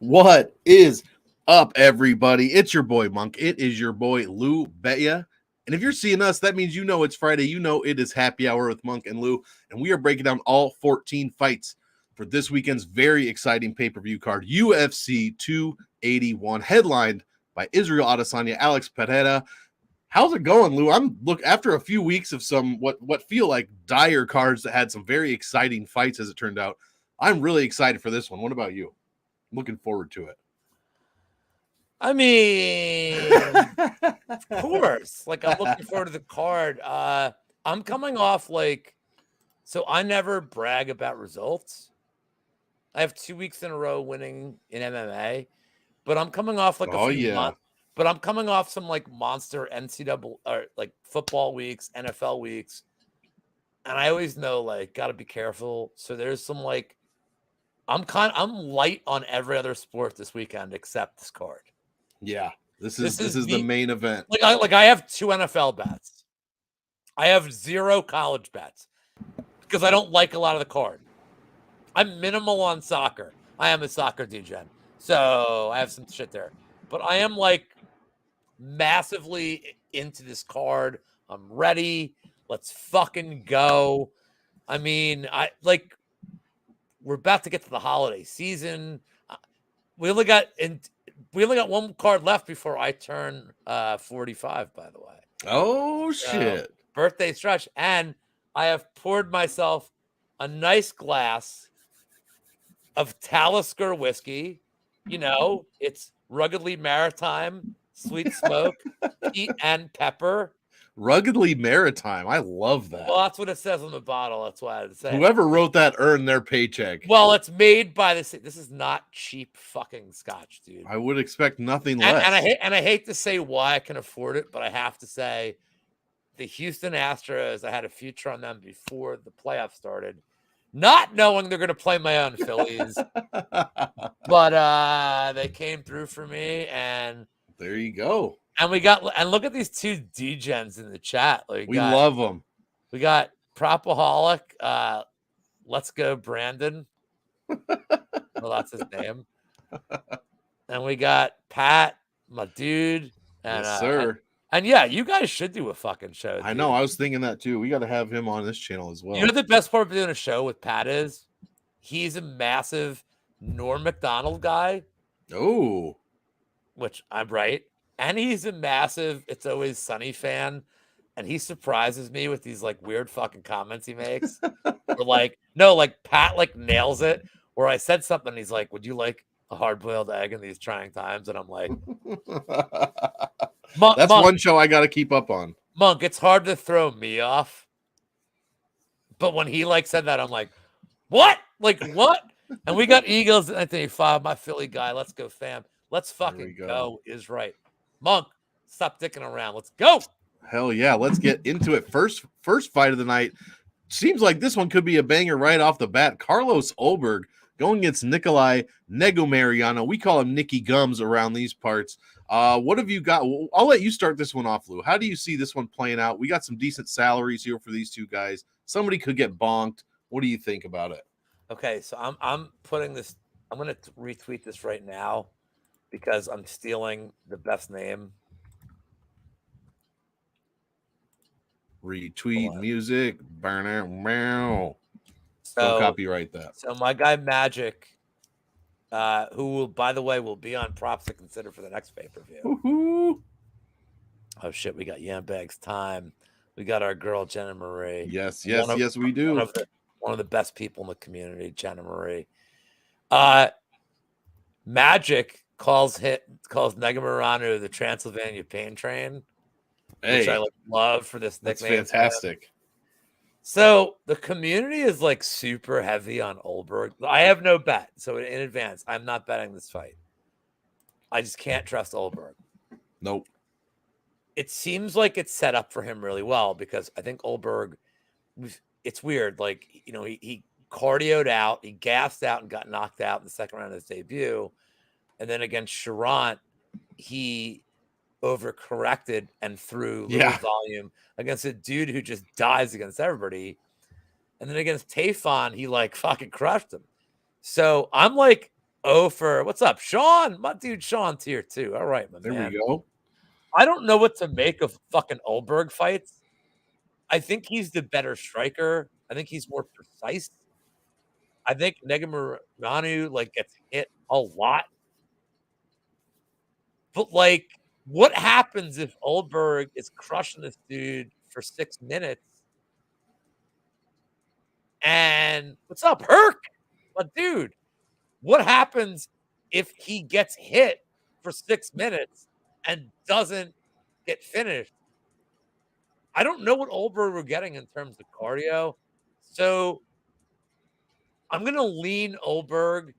What is up, everybody? It's your boy Monk. It is your boy Lou Betya. And if you're seeing us, that means you know it's Friday. You know it is happy hour with Monk and Lou. And we are breaking down all 14 fights for this weekend's very exciting pay-per-view card, UFC 281, headlined by Israel Adesanya, Alex Pereira. How's it going, Lou? After a few weeks of some what feel like dire cards that had some very exciting fights, as it turned out. I'm really excited for this one. What about you? Looking forward to it. I mean, of course. Like, I'm looking forward to the card. I'm coming off so I never brag about results. I have 2 weeks in a row winning in MMA, but I'm coming off but I'm coming off some monster NCAA or football weeks, NFL weeks, and I always know got to be careful. So there's some I'm light on every other sport this weekend except this card. Yeah, this is the main event. I have 2 NFL bets. I have 0 college bets because I don't like a lot of the card. I'm minimal on soccer. I am a soccer degen, so I have some shit there. But I am massively into this card. I'm ready. Let's fucking go. I mean, we're about to get to the holiday season. We only got 1 card left before I turn 45, by the way. Oh, shit. Birthday stretch. And I have poured myself a nice glass of Talisker whiskey. You know, it's ruggedly maritime, sweet smoke, heat and pepper. Ruggedly maritime. I love that. Well, that's what it says on the bottle. That's why I had to say whoever wrote that earned their paycheck. Well, it's made by this is not cheap fucking scotch, dude. I would expect nothing less. And I hate to say why I can afford it, but I have to say the Houston Astros, I had a future on them before the playoffs started, not knowing they're going to play my own Phillies. But they came through for me, and there you go. And look at these 2 degens in the chat. We love them. We got Propaholic. Let's go, Brandon. Well, that's his name. And we got Pat, my dude. And, yes, sir. And yeah, you guys should do a fucking show. I know. I was thinking that too. We got to have him on this channel as well. You know the best part of doing a show with Pat is? He's a massive Norm Macdonald guy. Oh. Which I'm right. And he's a massive It's Always Sunny fan. And he surprises me with these weird fucking comments he makes. No, Pat nails it. Where I said something, and he's like, "Would you like a hard-boiled egg in these trying times?" And I'm like, that's Monk, one show I got to keep up on. Monk, it's hard to throw me off. But when he said that, I'm like, what? What? And we got Eagles at Anthony 5, my Philly guy. Let's go, fam. Let's fucking go. Is right. Monk, stop dicking around. Let's go. Hell yeah. Let's get into it. First fight of the night. Seems like this one could be a banger right off the bat. Carlos Ulberg going against Nikolai Negumereanu. We call him Nicky Gums around these parts. What have you got? I'll let you start this one off, Lou. How do you see this one playing out? We got some decent salaries here for these 2 guys. Somebody could get bonked. What do you think about it? Okay, so I'm putting this. I'm going to retweet this right now because I'm stealing the best name. Retweet music. Don't copyright that. So my guy Magic, who will, by the way, will be on props to consider for the next pay-per-view. Woo-hoo. Oh shit, we got Yambag's time. We got our girl Jenna Marie. Yes, we do. One of the best people in the community, Jenna Marie. Magic calls Negumereanu the Transylvania Pain Train. Hey, which I love for this nickname. That's fantastic. So the community is super heavy on Ulberg. I have no bet. So in advance, I'm not betting this fight. I just can't trust Ulberg. Nope. It seems like it's set up for him really well because I think Ulberg, it's weird. He cardioed out, he gassed out and got knocked out in the second round of his debut. And then against Charant, he overcorrected and threw low volume against a dude who just dies against everybody. And then against Tafon, he fucking crushed him. So I'm 0 for what's up, Sean? My dude Sean's here too. All right, my There man. we go. I don't know what to make of fucking Oldberg fights. I think he's the better striker. I think he's more precise. I think Negumereanu like gets hit a lot. But like, what happens if Oldberg is crushing this dude for 6 minutes? And what's up, Herc? But dude, what happens if he gets hit for 6 minutes and doesn't get finished? I don't know what Oldberg we're getting in terms of cardio. So I'm gonna lean Oldberg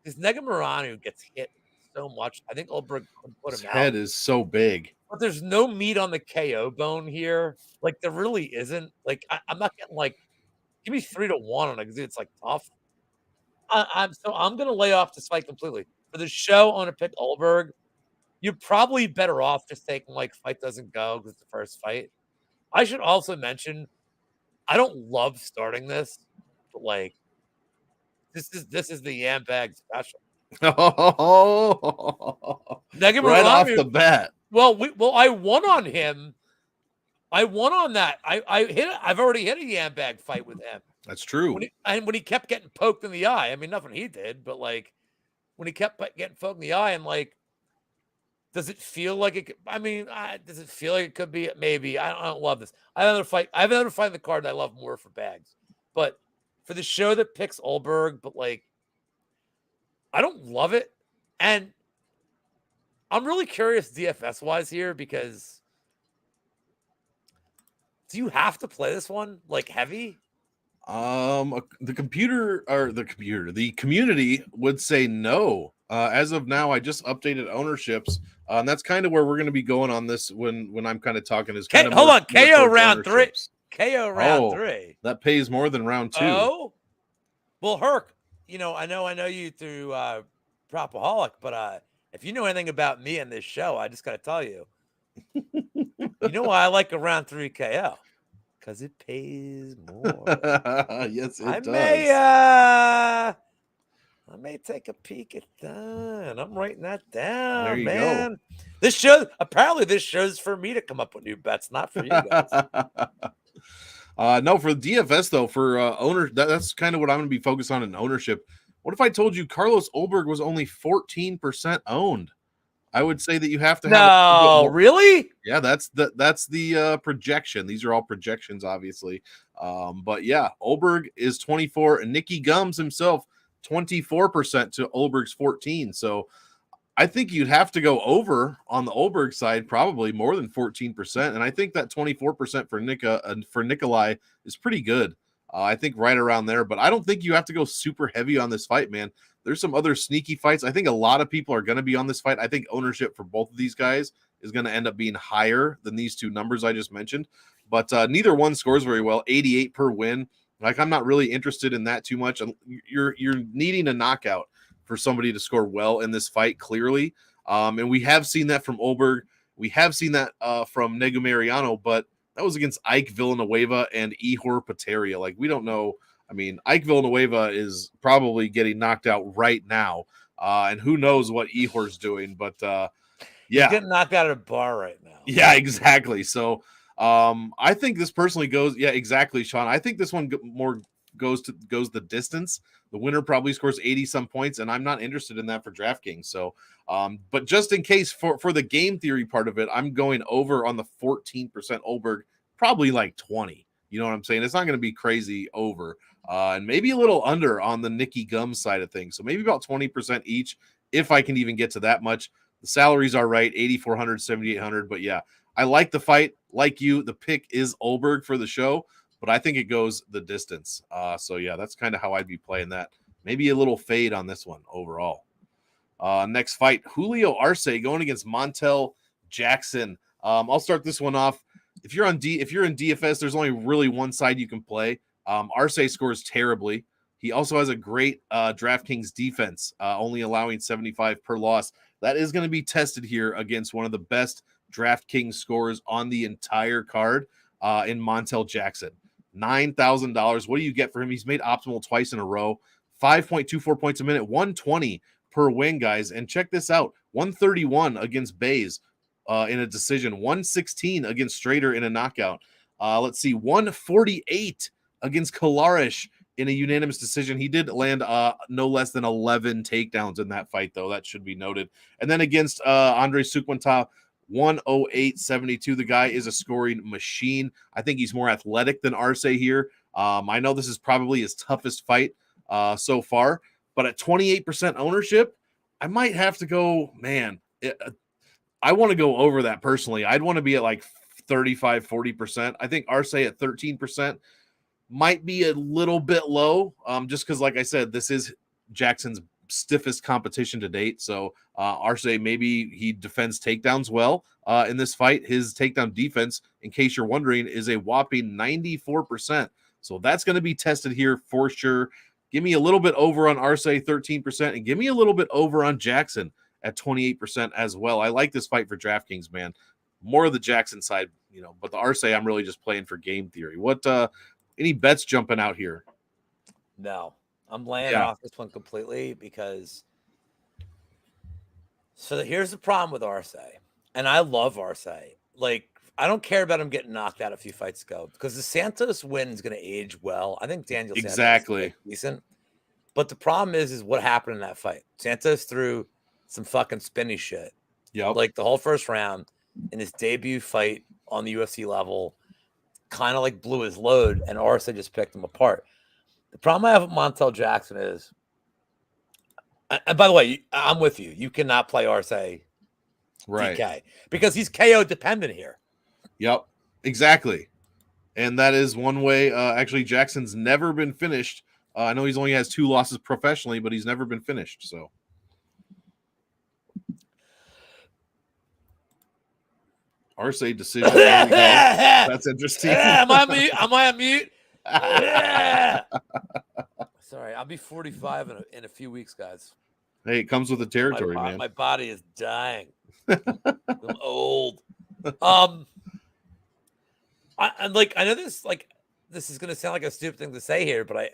because Negumereanu gets hit so much. I think Oldberg could put His him out. head is so big. But there's no meat on the KO bone here. Like, there really isn't. Like, I'm not getting like, give me 3-1 on it because it's like tough. I'm gonna lay off this fight completely. For the show, I'm gonna pick Oldberg. You're probably better off just taking like fight doesn't go because it's the first fight. I should also mention I don't love starting this, but like this is the Yam Bag special. Right off the bat. Well, I won on him. I won on that. I've already hit a Yam Bag fight with him. That's true. When he kept getting poked in the eye. I mean, nothing he did, but like when he kept getting poked in the eye, and like, does it feel like it? I mean, does it feel like it could be? Maybe. I don't love this. I have another fight in the card that I love more for Bags, but for the show that picks Oldberg, but like, I don't love it, and I'm really curious DFS wise here because do you have to play this one like heavy? The community would say no. As of now, I just updated ownerships, and that's kind of where we're going to be going on this when I'm kind of talking is kind of hold on, KO towards round 3. ownerships. KO round 3. That pays more than round 2. Oh, well, Herc, I know you through Propaholic, but if you know anything about me and this show, I just got to tell you, you know why I like a round 3 KO? Because it pays more. Yes, it does. I may take a peek at that. I'm writing that down, There you man. go. This show's for me to come up with new bets, not for you guys. No, for DFS though, for owner, that's kind of what I'm going to be focused on in ownership. What if I told you Carlos Oldberg was only 14% owned? I would say that you have to have. No, really? Yeah, that's the projection. These are all projections, obviously. But yeah, Oldberg is 24, and Nicky Gums himself 24% to Oldberg's 14. So I think you'd have to go over on the Oldberg side, probably more than 14%. And I think that 24% for Nikolai is pretty good. I think right around there, but I don't think you have to go super heavy on this fight, man. There's some other sneaky fights. I think a lot of people are going to be on this fight. I think ownership for both of these guys is going to end up being higher than these two numbers I just mentioned, but neither one scores very well. 88 per win. Like, I'm not really interested in that too much. You're needing a knockout for somebody to score well in this fight, clearly. And we have seen that from Oldberg. We have seen that from Negumereanu, but that was against Ike Villanueva and Ihor Pateria. Like, we don't know. I mean, Ike Villanueva is probably getting knocked out right now. And who knows what Ihor's doing, but yeah. He's getting knocked out at a bar right now. Yeah, exactly. So I think this personally goes, yeah, exactly, Sean. I think this one more goes the distance. The winner probably scores 80 some points, and I'm not interested in that for DraftKings. So, but just in case for the game theory part of it, I'm going over on the 14% Oldberg, probably like 20. You know what I'm saying? It's not going to be crazy over, and maybe a little under on the Nicky Gums side of things. So maybe about 20% each, if I can even get to that much. The salaries are right, 8,400, 7,800. But yeah, I like the fight. Like you, the pick is Oldberg for the show, but I think it goes the distance. So yeah, that's kind of how I'd be playing that. Maybe a little fade on this one overall. Next fight, Julio Arce going against Montel Jackson. I'll start this one off. If you're in DFS, there's only really one side you can play. Arce scores terribly. He also has a great DraftKings defense, only allowing 75 per loss. That is going to be tested here against one of the best DraftKings scorers on the entire card in Montel Jackson. $9,000. What do you get for him? He's made optimal twice in a row. 5.24 points a minute, 120 per win, guys. And check this out: 131 against Bays in a decision, 116 against Strader in a knockout. Let's see, 148 against Kalarish in a unanimous decision. He did land no less than 11 takedowns in that fight, though. That should be noted. And then against Andrei Sukwanta, 108.72. The guy is a scoring machine. I think he's more athletic than Arce here. I know this is probably his toughest fight so far, but at 28% ownership, I might have to go, man. I want to go over that personally. I'd want to be at like 35, 40%. I think Arce at 13% might be a little bit low, just because, like I said, this is Jackson's stiffest competition to date. So Arce, maybe he defends takedowns well in this fight. His takedown defense, in case you're wondering, is a whopping 94%. So that's going to be tested here for sure. Give me a little bit over on Arce, 13%, and give me a little bit over on Jackson at 28% as well. I like this fight for DraftKings, man. More of the Jackson side, but the Arce, I'm really just playing for game theory. What any bets jumping out here? No, I'm laying off this one completely because. So here's the problem with Arce, and I love Arce. Like, I don't care about him getting knocked out a few fights ago because the Santos win is going to age well. I think Daniel Santos is decent, but the problem is what happened in that fight. Santos threw some fucking spinny shit. Like the whole first round in his debut fight on the UFC level, kind of like blew his load, and Arce just picked him apart. The problem I have with Montel Jackson is, and by the way, I'm with you. You cannot play Arce DK because he's KO dependent here. Yep, exactly. And that is one way. Actually, Jackson's never been finished. I know he's only has 2 losses professionally, but he's never been finished. So. Arce decision. That's interesting. Am I on mute? Sorry, I'll be 45 in a few weeks, guys. Hey, it comes with the territory, man. My body is dying. I'm old. I know this is gonna sound like a stupid thing to say here, but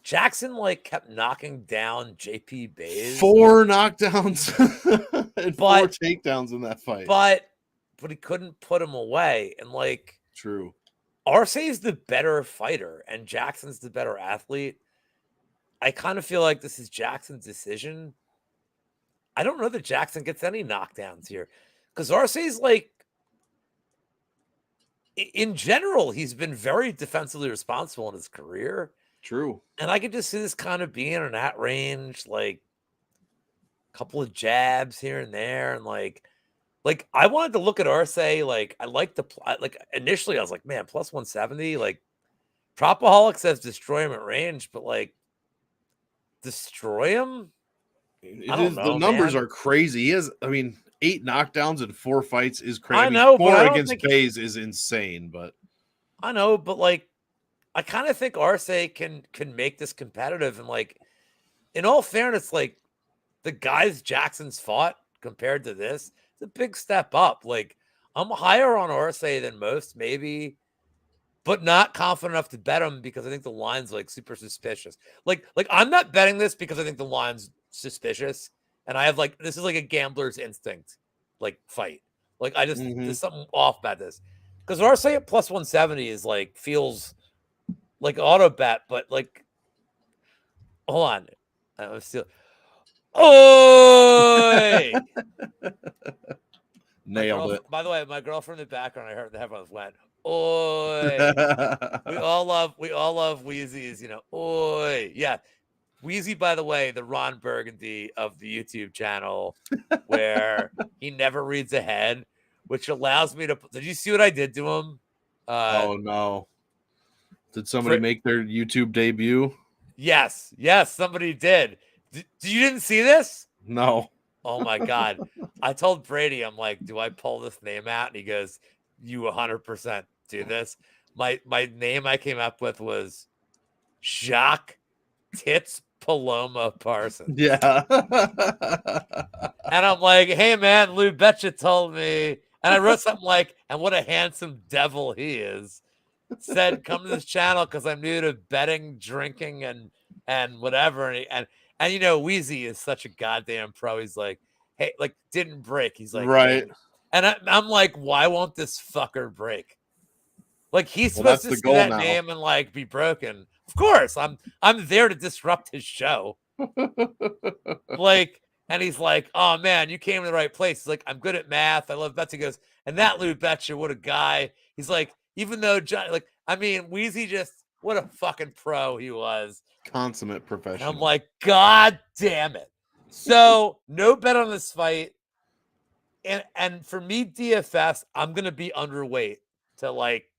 Jackson kept knocking down JP Bays. 4 knockdowns and 4 takedowns in that fight. But he couldn't put him away. And true. Arce is the better fighter and Jackson's the better athlete. I kind of feel like this is Jackson's decision. I don't know that Jackson gets any knockdowns here because Arce's in general, he's been very defensively responsible in his career. True. And I could just see this kind of being in that range, a couple of jabs here and there. And I wanted to look at Arce. I like the initially I was like, man, plus 170. Propaholic says destroy him at range, but destroy him. The numbers are crazy. He has, 8 knockdowns and 4 fights is crazy. I know, 4 against Bays is insane, but I know, but I kind of think Arce can make this competitive. And in all fairness, the guys Jackson's fought compared to this, it's a big step up. I'm higher on Arce than most, maybe, but not confident enough to bet him because I think the line's super suspicious. I'm not betting this because I think the line's suspicious. And I have this is a gambler's instinct, fight. I just, there's something off about this. Because Arce at plus 170 is feels like auto bet, but hold on. I'm still. Oh! Nailed it. By the way, my girlfriend in the background, I heard the headphones went, oi. we all love Wheezy's, oi. Yeah. Wheezy, by the way, the Ron Burgundy of the YouTube channel, where he never reads ahead, which allows me to. Did you see what I did to him? Oh no! Did somebody make their YouTube debut? Yes, somebody did. You didn't see this? No. Oh my god! I told Brady, I'm like, do I pull this name out? And he goes, "You 100% do this." My name I came up with was Jacques Tits Paloma Parsons. Yeah. And I'm like, hey man, Lou Betya told me. And I wrote something and what a handsome devil he is. Said, come to this channel because I'm new to betting, drinking, and whatever. And And you know, Wheezy is such a goddamn pro. He's like, hey, like didn't break. He's like, Right. hey. And I'm like, why won't this fucker break? Like he's Well, supposed that's to the see goal that now. name and like be broken. Of course, I'm there to disrupt his show. Like, and he's like, oh man, you came to the right place. He's like, I'm good at math. I love bets. He goes, and that Lou Betya, what a guy. He's like, even though John, like, I mean, Wheezy just, what a fucking pro he was. Consummate And professional. I'm like, God damn it. So no bet on this fight. And for me, DFS, I'm gonna be underweight to like.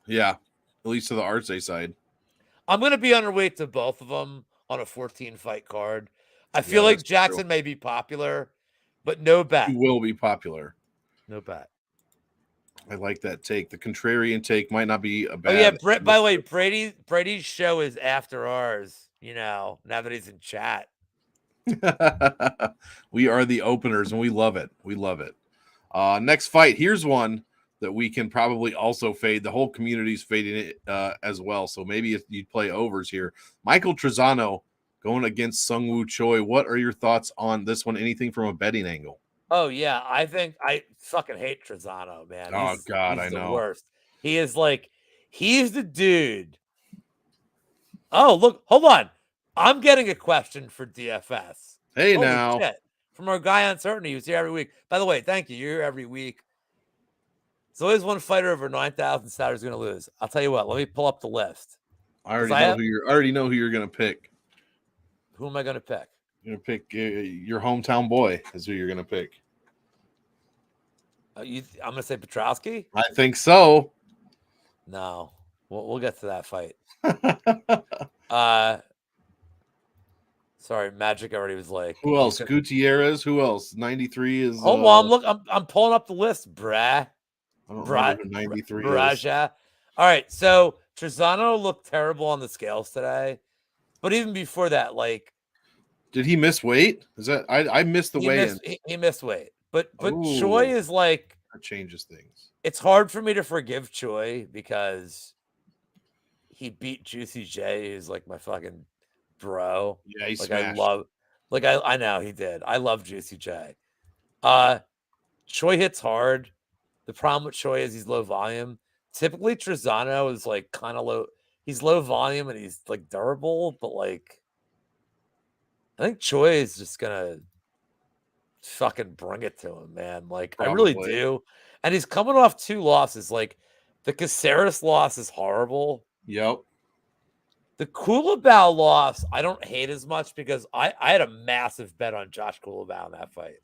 Yeah, at least to the Arce side. I'm gonna be underweight to both of them on a 14 fight card. I feel Yeah, like that's Jackson true. may be popular, but no bet. He will be popular. No bet. I like that take. The contrarian take might not be a bad. Oh yeah, by the way, Brady's show is after ours. You know, now that he's in chat. We are the openers, and we love it. We love it. Next fight. Here's one that we can probably also fade. The whole community's fading it as well. So maybe if you'd play overs here. Michael Trezano going against Sungwoo Choi. What are your thoughts on this one? Anything from a betting angle? Oh yeah, I think I fucking hate Trezano, man. Oh God, he's I the know. worst. He is like, he's the dude. Oh look, hold on. I'm getting a question for DFS. Hey Holy now. shit. From our guy Uncertainty, who's here every week. By the way, thank you. You're here every week. There's always one fighter over 9,000 Saturday's going to lose. I'll tell you what. Let me pull up the list. I already know who you're going to pick. Who am I going to pick? You're going to pick your hometown boy is who you're going to pick. I'm going to say Petrowski? I think so. No. We'll get to that fight. Sorry, Magic already was like. Who else? Gutierrez. Who else? 93 is. Hold on, I'm pulling up the list, brah. I don't remember who 93 is. Baraja. All right, so Trezano looked terrible on the scales today, but even before that, like, did he miss weight? Is that I missed the weigh-in? He missed weight, but Choi is like, that changes things. It's hard for me to forgive Choi because he beat Juicy J, who's like my fucking bro. Yeah, he like smashed. I know he did. I love Juicy J. Choi hits hard. The problem with Choi is he's low volume. Typically, Trezano is like kind of low. He's low volume and he's like durable, but like I think Choi is just gonna fucking bring it to him, man. Like Probably. I really do. And he's coming off 2 losses. Like the Caceres loss is horrible. Yep. The Kulabau loss, I don't hate as much because I had a massive bet on Josh Kulabau in that fight.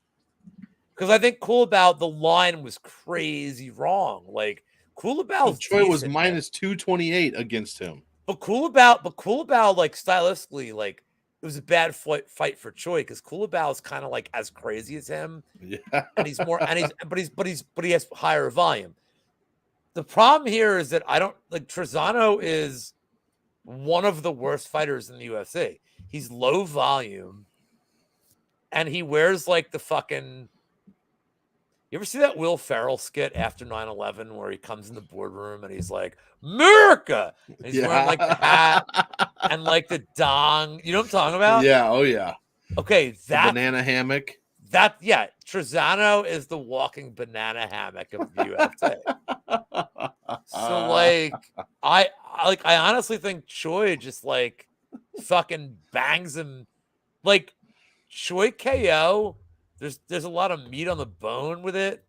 Because I think Kulabau, the line was crazy wrong. Like Kulabau, Choi was minus 228 against him. But Kulabau, like stylistically, like it was a bad fight for Choi because Kulabau is kind of like as crazy as him. Yeah. And he's more, but he has higher volume. The problem here is that I don't like Trezano is one of the worst fighters in the UFC. He's low volume and he wears like the fucking. You ever see that Will Ferrell skit after 9/11 where he comes in the boardroom and he's like, America! And he's wearing like the hat and like the dong. You know what I'm talking about? Yeah. Oh, yeah. Okay. That banana hammock. Trezano is the walking banana hammock of the UFC. So like, I honestly think Choi just like fucking bangs him. Like Choi KO. There's a lot of meat on the bone with it,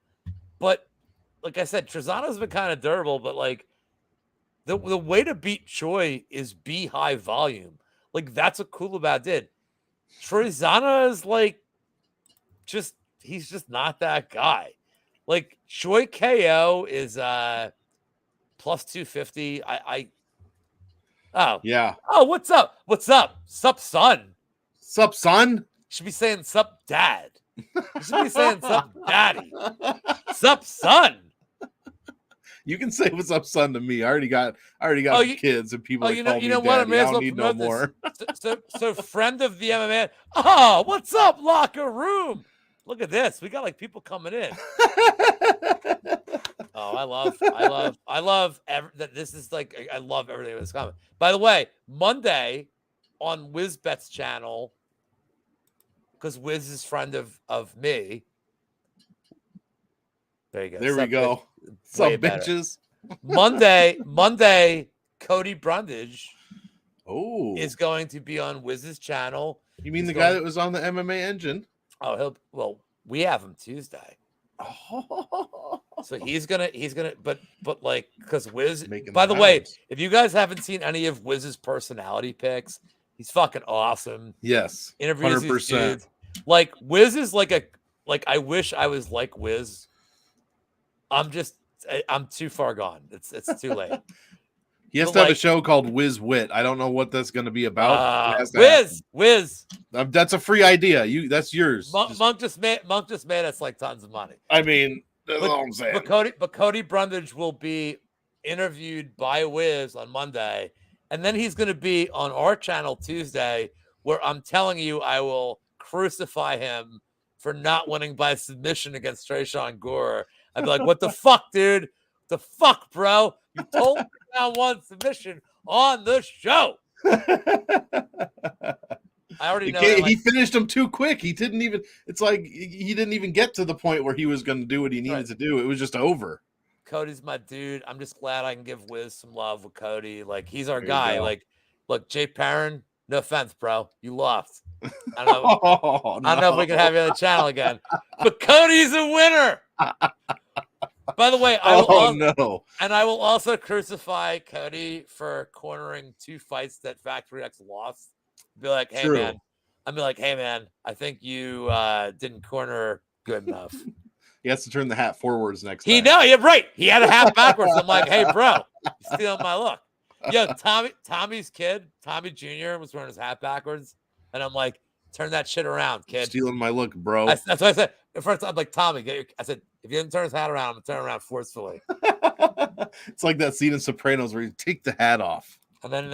but like I said, Trezano's been kind of durable. But like the way to beat Choi is be high volume. Like that's what Kulabau did. Trezano is like he's just not that guy. Like Choi KO is plus 250. What's up? Sup, son? Sup, son? Should be saying sup, dad. You should be saying sup, daddy. Sup, son. You can say what's up, son, to me. I already got kids and people that call me daddy. What? I may as well don't need no more. So friend of the MMA. Oh, what's up, locker room? Look at this. We got like people coming in. I love that. This is like I love everything that's coming. By the way, Monday on WizBet's channel because Wiz is friend of me. There you go. There we go. What's way up, better. bitches? Monday, Cody Brundage is Oh, going to be on Wiz's channel. you mean He's the going- guy that was on the MMA engine? Oh, we have him Tuesday. Oh, So he's gonna, but like, because Wiz. Making By the the way, rounds. if you guys haven't seen any of Wiz's personality pics, he's fucking awesome. yes, Interviews these 100%. dudes. Like Wiz is like I wish I was like Wiz. I'm too far gone. It's too late. He has But to have a like- show called Wiz Wit. I don't know what that's going to be about. It has to Wiz. happen. That's a free idea. That's yours. Monk just made us like tons of money. I mean, that's all I'm saying. But Cody Brundage will be interviewed by Wiz on Monday, and then he's going to be on our channel Tuesday, where I'm telling you I will crucify him for not winning by submission against Tresean Gore. I'd be like, "What the fuck, dude? The fuck, bro? You told me round one submission on the show." I already know. He finished him too quick. He didn't even. It's like he didn't even get to the point where he was going to do what he needed to do. It was just over. Cody's my dude. I'm just glad I can give Wiz some love with Cody. Like he's our There you guy. go. Like, look, Jay Perrin. No offense, bro. You lost. I don't know. I don't know if we can have you on the channel again. But Cody's a winner. By the way, I will also crucify Cody for cornering 2 fights that Factory X lost. Be like, hey man, I think you didn't corner good enough. He has to turn the hat forwards next time. You're right. He had a hat backwards. I'm like, hey bro, you're stealing my look. Yo, Tommy's kid, Tommy Jr. was wearing his hat backwards, and I'm like, turn that shit around, kid. Stealing my look, bro. That's what I said. At first, I'm like, Tommy, I said, if you didn't turn his hat around, I'm gonna turn around forcefully. It's like that scene in Sopranos where you take the hat off. And then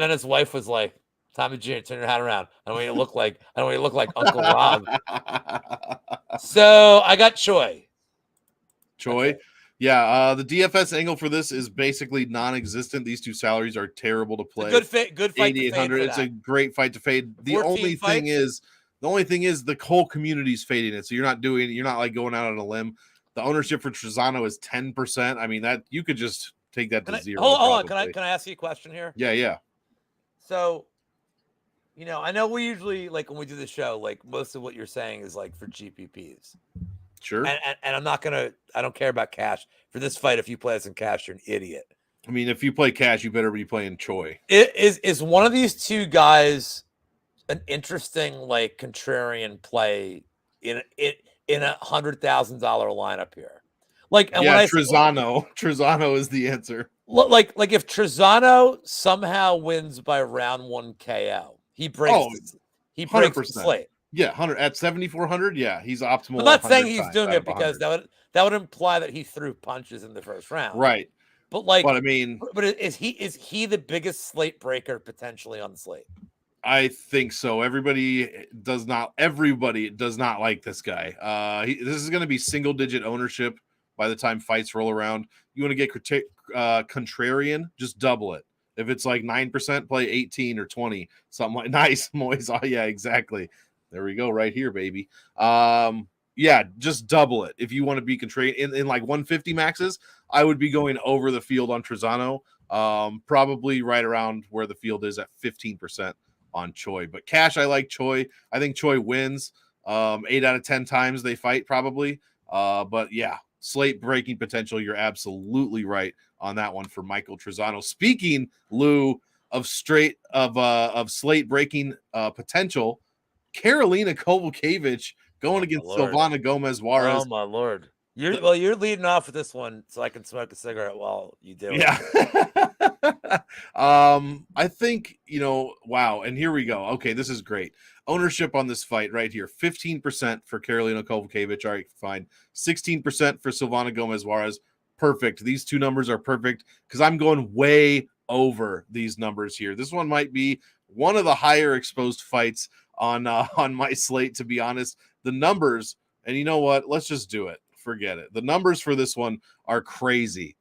his wife was like, Tommy Jr., turn your hat around. I don't want you to look like Uncle Rob. So I got Choi. Yeah, the DFS angle for this is basically non-existent. These two salaries are terrible to play. Good fight. 8,800. It's a great fight to fade. The only thing is the whole community's fading it. So you're not like going out on a limb. The ownership for Trezano is 10%. I mean, that you could just take that to zero. Hold on. Can I ask you a question here? Yeah. So, I know we usually, like, when we do the show, like, most of what you're saying is like for GPPs. Sure. And I don't care about cash. For this fight, if you play this in cash, you're an idiot. I mean, if you play cash, you better be playing Choi. Is one of these two guys an interesting, like, contrarian play in a $100,000 lineup here? Like, and Trezano is the answer. Like if Trezano somehow wins by round 1 KO, he breaks the slate. Yeah, 100 at 7,400. Yeah, he's optimal. I'm not saying he's doing it because that would imply that he threw punches in the first round, right? But is he the biggest slate breaker potentially on the slate? I think so. Everybody does not like this guy. This is going to be single digit ownership by the time fights roll around. You want to get contrarian, just double it. If it's like 9%, play 18 or 20, something like nice, Moise. Oh yeah, exactly. There we go, right here, baby. Yeah, just double it. If you want to be contrarian in like 150 maxes, I would be going over the field on Trezano. Probably right around where the field is at 15% on Choi. But cash, I like Choi. I think Choi wins 8 out of 10 times they fight, probably. But yeah, slate breaking potential. You're absolutely right on that one for Michael Trezano. Speaking, Lou, of slate breaking potential, Karolina Kowalkiewicz going against Silvana Gomez-Juarez. Oh my lord! You're leading off with this one, so I can smoke a cigarette while you do it. Yeah. I think wow. And here we go. Okay, this is great. Ownership on this fight right here: 15% for Karolina Kowalkiewicz. All right, fine. 16% for Silvana Gomez-Juarez. Perfect. These two numbers are perfect because I'm going way over these numbers here. This one might be one of the higher exposed fights on my slate, to be honest. The numbers, and you know what? Let's just do it. Forget it. The numbers for this one are crazy.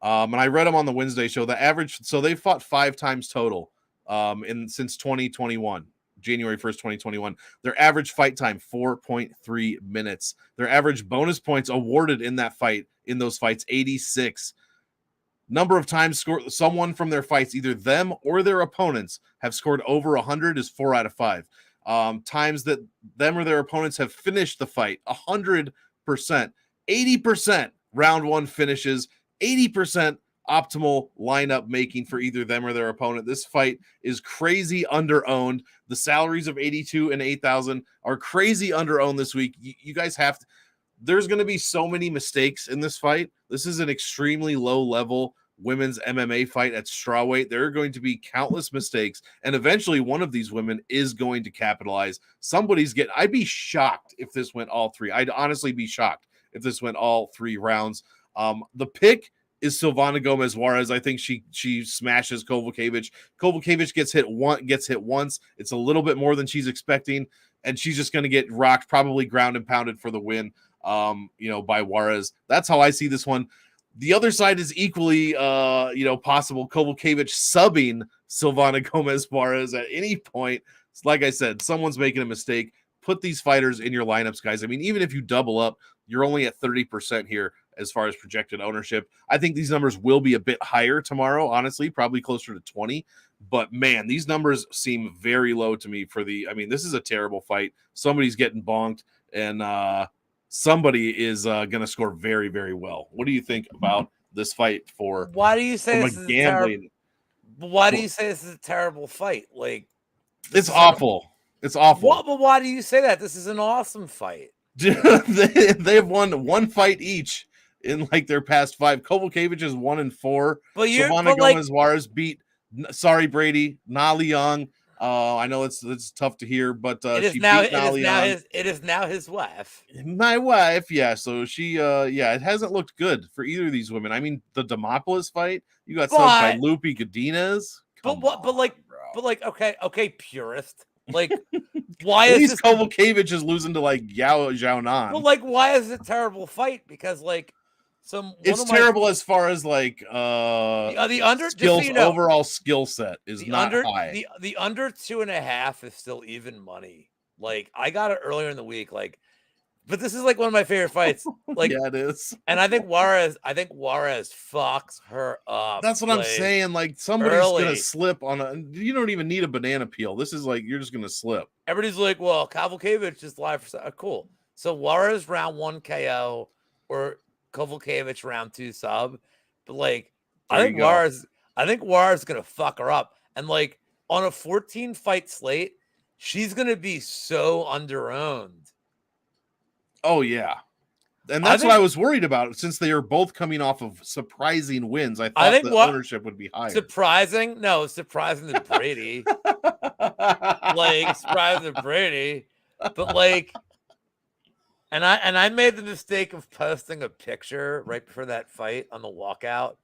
And I read them on the Wednesday show. The average, so they fought 5 times total. since 2021. January 1st, 2021. Their average fight time, 4.3 minutes. Their average bonus points awarded in those fights, 86. Number of times someone from their fights, either them or their opponents, have scored over 100 is 4 out of 5. Times that them or their opponents have finished the fight, 100%. 80% round one finishes, 80% optimal lineup making for either them or their opponent. This fight is crazy under-owned. The salaries of 82 and 8,000 are crazy under-owned this week. You guys have to, there's going to be so many mistakes in this fight. This is an extremely low-level women's MMA fight at strawweight. There are going to be countless mistakes, and eventually one of these women is going to capitalize. I'd be shocked if this went all three. I'd honestly be shocked if this went all 3 rounds. The pick is Silvana Gomez Juarez. I think she smashes Kowalkiewicz. Kowalkiewicz gets hit once. It's a little bit more than she's expecting, and she's just going to get rocked, probably ground and pounded for the win. By Juarez. That's how I see this one. The other side is equally, possible. Kowalkiewicz subbing Silvana Gomez Juarez at any point. Like I said, someone's making a mistake. Put these fighters in your lineups, guys. I mean, even if you double up, you're only at 30% here as far as projected ownership. I think these numbers will be a bit higher tomorrow, honestly, probably closer to 20. But, man, these numbers seem very low to me this is a terrible fight. Somebody's getting bonked, and somebody is going to score very, very well. What do you think about this fight Why do you say this is gambling? Why do you say this is a terrible fight? Like, it's awful. It's awful. But why do you say that? This is an awesome fight. they have won one fight each in like their past 5. Kowalkiewicz is 1-4. But Silvana Gomez Juarez beat. Sorry, Brady. Na Liang. I know it's tough to hear, but it is now his wife. My wife, yeah. So she, it hasn't looked good for either of these women. I mean, the Demopoulos fight, you got subbed by Lupi Godinez. Okay, purist. Like, why at least Kowalkiewicz is losing to like Yao Xiaonan? Well, like, why is it a terrible fight? Because like, it's terrible as far as like the under skills, overall skill set is not high. The under 2.5 is still even money. Like, I got it earlier in the week. Like, but this is like one of my favorite fights. Like, yeah, it is. And I think Juarez fucks her up. That's what I'm saying. Like, somebody's gonna slip on you don't even need a banana peel. This is like you're just gonna slip. Everybody's like, well, Kowalkiewicz just live for cool. So Juarez round 1 KO or Kowalkiewicz round 2 sub. But like, I think Juarez is gonna fuck her up. And like on a 14 fight slate, she's gonna be so underowned. Oh yeah. And that's what I was worried about, since they are both coming off of surprising wins. I thought the ownership would be higher. Surprising to Brady. Surprising to Brady. But like, and I made the mistake of posting a picture right before that fight on the walkout,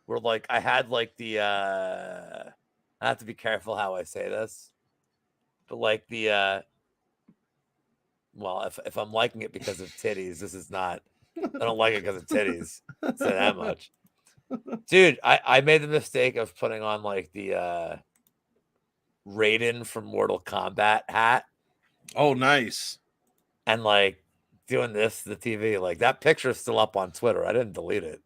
where like I had like the I have to be careful how I say this, but like the well, if I'm liking it because of titties, this is not. I don't like it because of titties. Say that much, dude. I made the mistake of putting on like the Raiden from Mortal Kombat hat. Oh, nice. And like doing this to the TV, like that picture is still up on Twitter. I didn't delete it.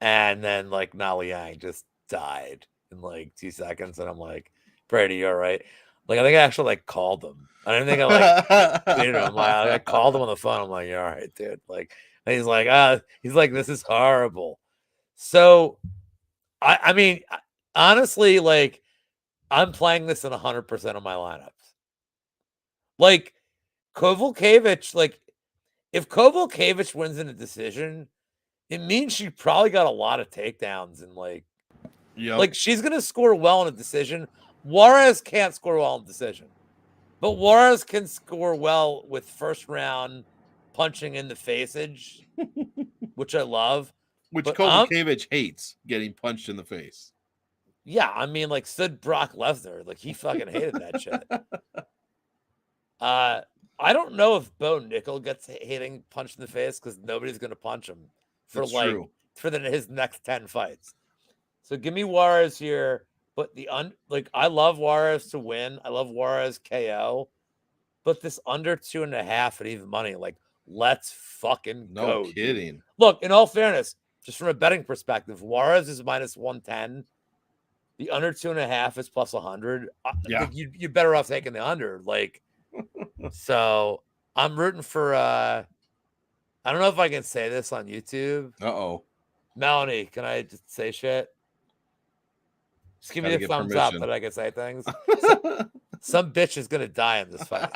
And then like Na Liang just died in like 2 seconds, and I'm like, Brady, you all right? Like, I think I actually like called him. I didn't think I like, I called him on the phone. I'm like, you're all right, dude. Like, and he's like, this is horrible. So, I mean, honestly, like, I'm playing this in 100% of my lineups. Like, Kowalkiewicz, like, if Kowalkiewicz wins in a decision, it means she probably got a lot of takedowns and like, like she's gonna score well in a decision. Juarez can't score well in decision, but Juarez can score well with first round punching in the faceage, which I love. Which Kowalkiewicz hates, getting punched in the face. Yeah, I mean, like, stood Brock Lesnar. Like, he fucking hated that shit. I don't know if Bo Nickel gets hitting punched in the face because nobody's going to punch him for his next 10 fights. So give me Juarez here. But I love Juarez to win. I love Juarez KO. But this under 2.5 at even money, like, let's fucking No go. kidding. Dude. Look, in all fairness, just from a betting perspective, Juarez is minus 110. The under 2.5 is plus 100. Yeah. You're better off taking the under. Like, so I'm rooting for I don't know if I can say this on YouTube. Uh-oh. Melanie, can I just say shit? Just give me the thumbs up that I can say things. Some bitch is gonna die in this fight.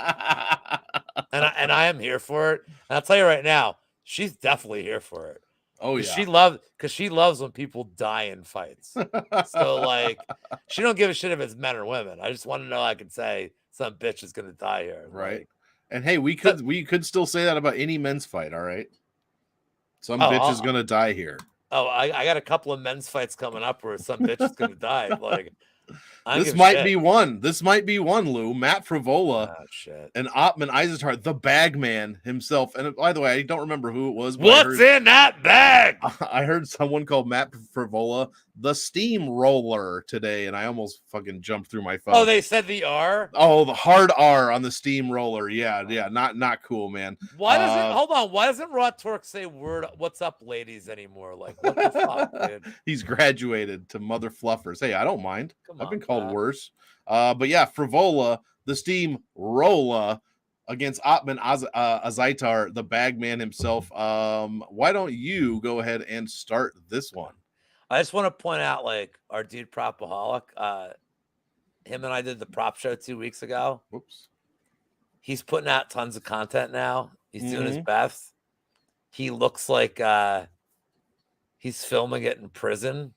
and I am here for it. And I'll tell you right now, she's definitely here for it. Oh yeah. She loves when people die in fights. So like, she don't give a shit if it's men or women. I just want to know I can say some bitch is gonna die here. Right. Like, and hey, we could still say that about any men's fight, all right? Some bitch is gonna die here. Oh, I got a couple of men's fights coming up where some bitch is gonna die. Like, this might be one. This might be one, Lou. Matt Frivola and Ottman Eisenhart, the bag man himself. And by the way, I don't remember who it was. But what's in that bag? I heard someone called Matt Frivola the steamroller today, and I almost fucking jumped through my phone. Oh, they said the R? Oh, the hard R on the steamroller. Yeah, not cool, man. Why doesn't Raw Torque say what's up, ladies anymore? Like, what the fuck, dude? He's graduated to mother fluffers. Hey, I don't mind. I've been called worse. But yeah, Frivola, the steamroller against Ottman Azaitar, the bagman himself. Why don't you go ahead and start this one? I just want to point out, like, our dude Propaholic, him and I did the prop show 2 weeks ago. Whoops. He's putting out tons of content now. He's doing his best. He looks like he's filming it in prison.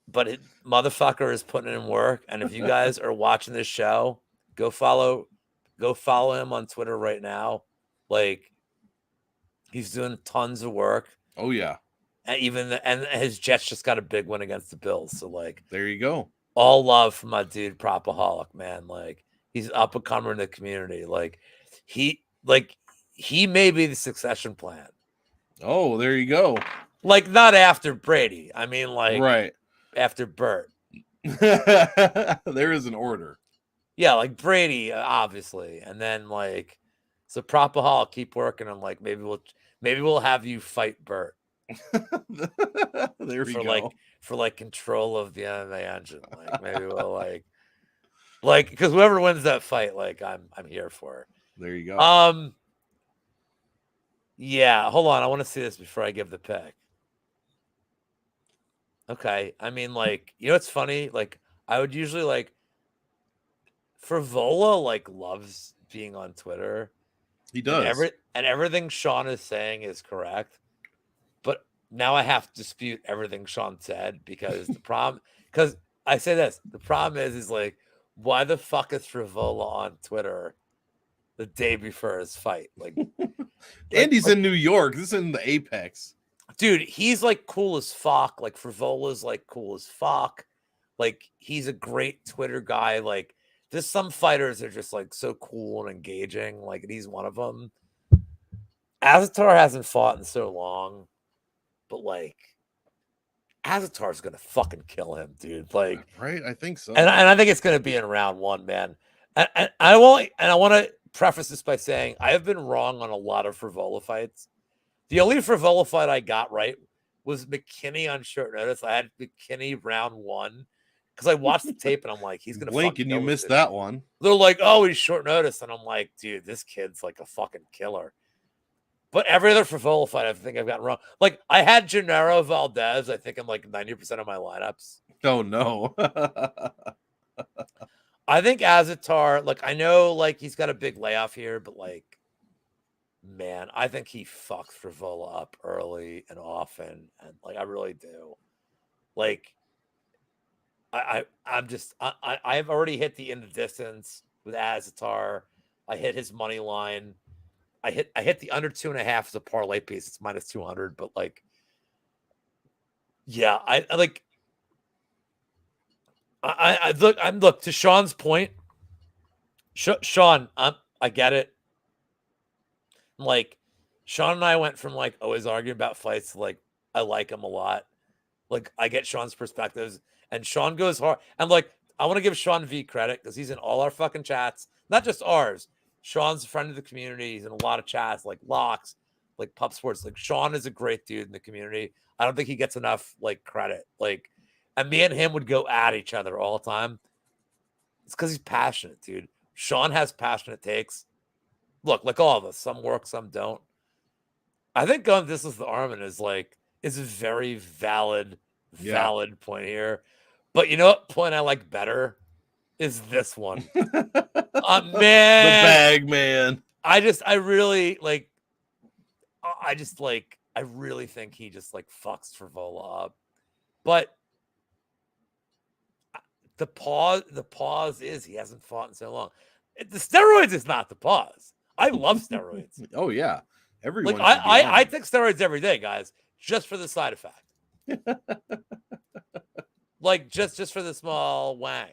But motherfucker is putting in work. And if you guys are watching this show, go follow him on Twitter right now. Like, he's doing tons of work. Oh yeah. And his Jets just got a big win against the Bills. So like, there you go. All love for my dude Propaholic, man. Like, he's up and comer in the community. Like, he may be the succession plan. Oh, there you go. Like, not after Brady. I mean, like, right after Burt. There is an order. Yeah, like Brady, obviously, and then like, so Propaholic, keep working on, like, maybe we'll have you fight Burt. There we go. For control of the MMA engine. Like, maybe we'll like because whoever wins that fight, like, I'm here for it. There you go. Yeah, hold on. I want to see this before I give the pick. Okay. I mean, like, you know what's funny? Like, I would usually like Frivola, like, loves being on Twitter. He does. And everything Sean is saying is correct. But now I have to dispute everything Sean said because because I say this, the problem is like, why the fuck is Frivola on Twitter the day before his fight? Like, and he's in New York. This is in the Apex. Dude, he's like cool as fuck. Like, Frivola's like cool as fuck. Like, he's a great Twitter guy. Like, there's some fighters that are just like so cool and engaging. Like, and he's one of them. Azatar hasn't fought in so long. But like, Azatar's gonna fucking kill him, dude. Like, right? I think so. And I think it's gonna be in round one, man. And I want to preface this by saying I have been wrong on a lot of Frivola fights. The only Frivola fight I got right was McKinney on short notice. I had McKinney round one because I watched the tape and I'm like, he's gonna blink and you missed that one. They're like, oh, he's short notice, and I'm like, dude, this kid's like a fucking killer. But every other Frivola fight, I think I've gotten wrong. Like, I had Gennaro Valdez, I think, in like 90% of my lineups. Oh, no. I think Azatar, like, I know, like, he's got a big layoff here, but, like, man, I think he fucks Frivola up early and often. And, like, I really do. Like, I've already hit the end of distance with Azatar. I hit his money line. I hit the under 2.5 as a parlay piece. It's minus 200, but like, yeah, I look to Sean's point. Sean, I get it. Like, Sean and I went from like always arguing about fights to like, I like him a lot. Like, I get Sean's perspectives, and Sean goes hard. And like, I want to give Sean V credit because he's in all our fucking chats, not just ours. Sean's a friend of the community. He's in a lot of chats, like Locks, like Pup Sports. Like, Sean is a great dude in the community. I don't think he gets enough like credit. Like, and me and him would go at each other all the time. It's because he's passionate, dude. Sean has passionate takes. Look, like all of us, some work, some don't. I think going this is the Armin is a very valid point here. But you know what point I like better is this one. Man, the bag man. I really think he just like fucks Frivola up. But the pause is he hasn't fought in so long. The steroids is not the pause. I love steroids. Oh yeah. Everyone. Like I take steroids every day, guys, just for the side effect. Like just for the small wang.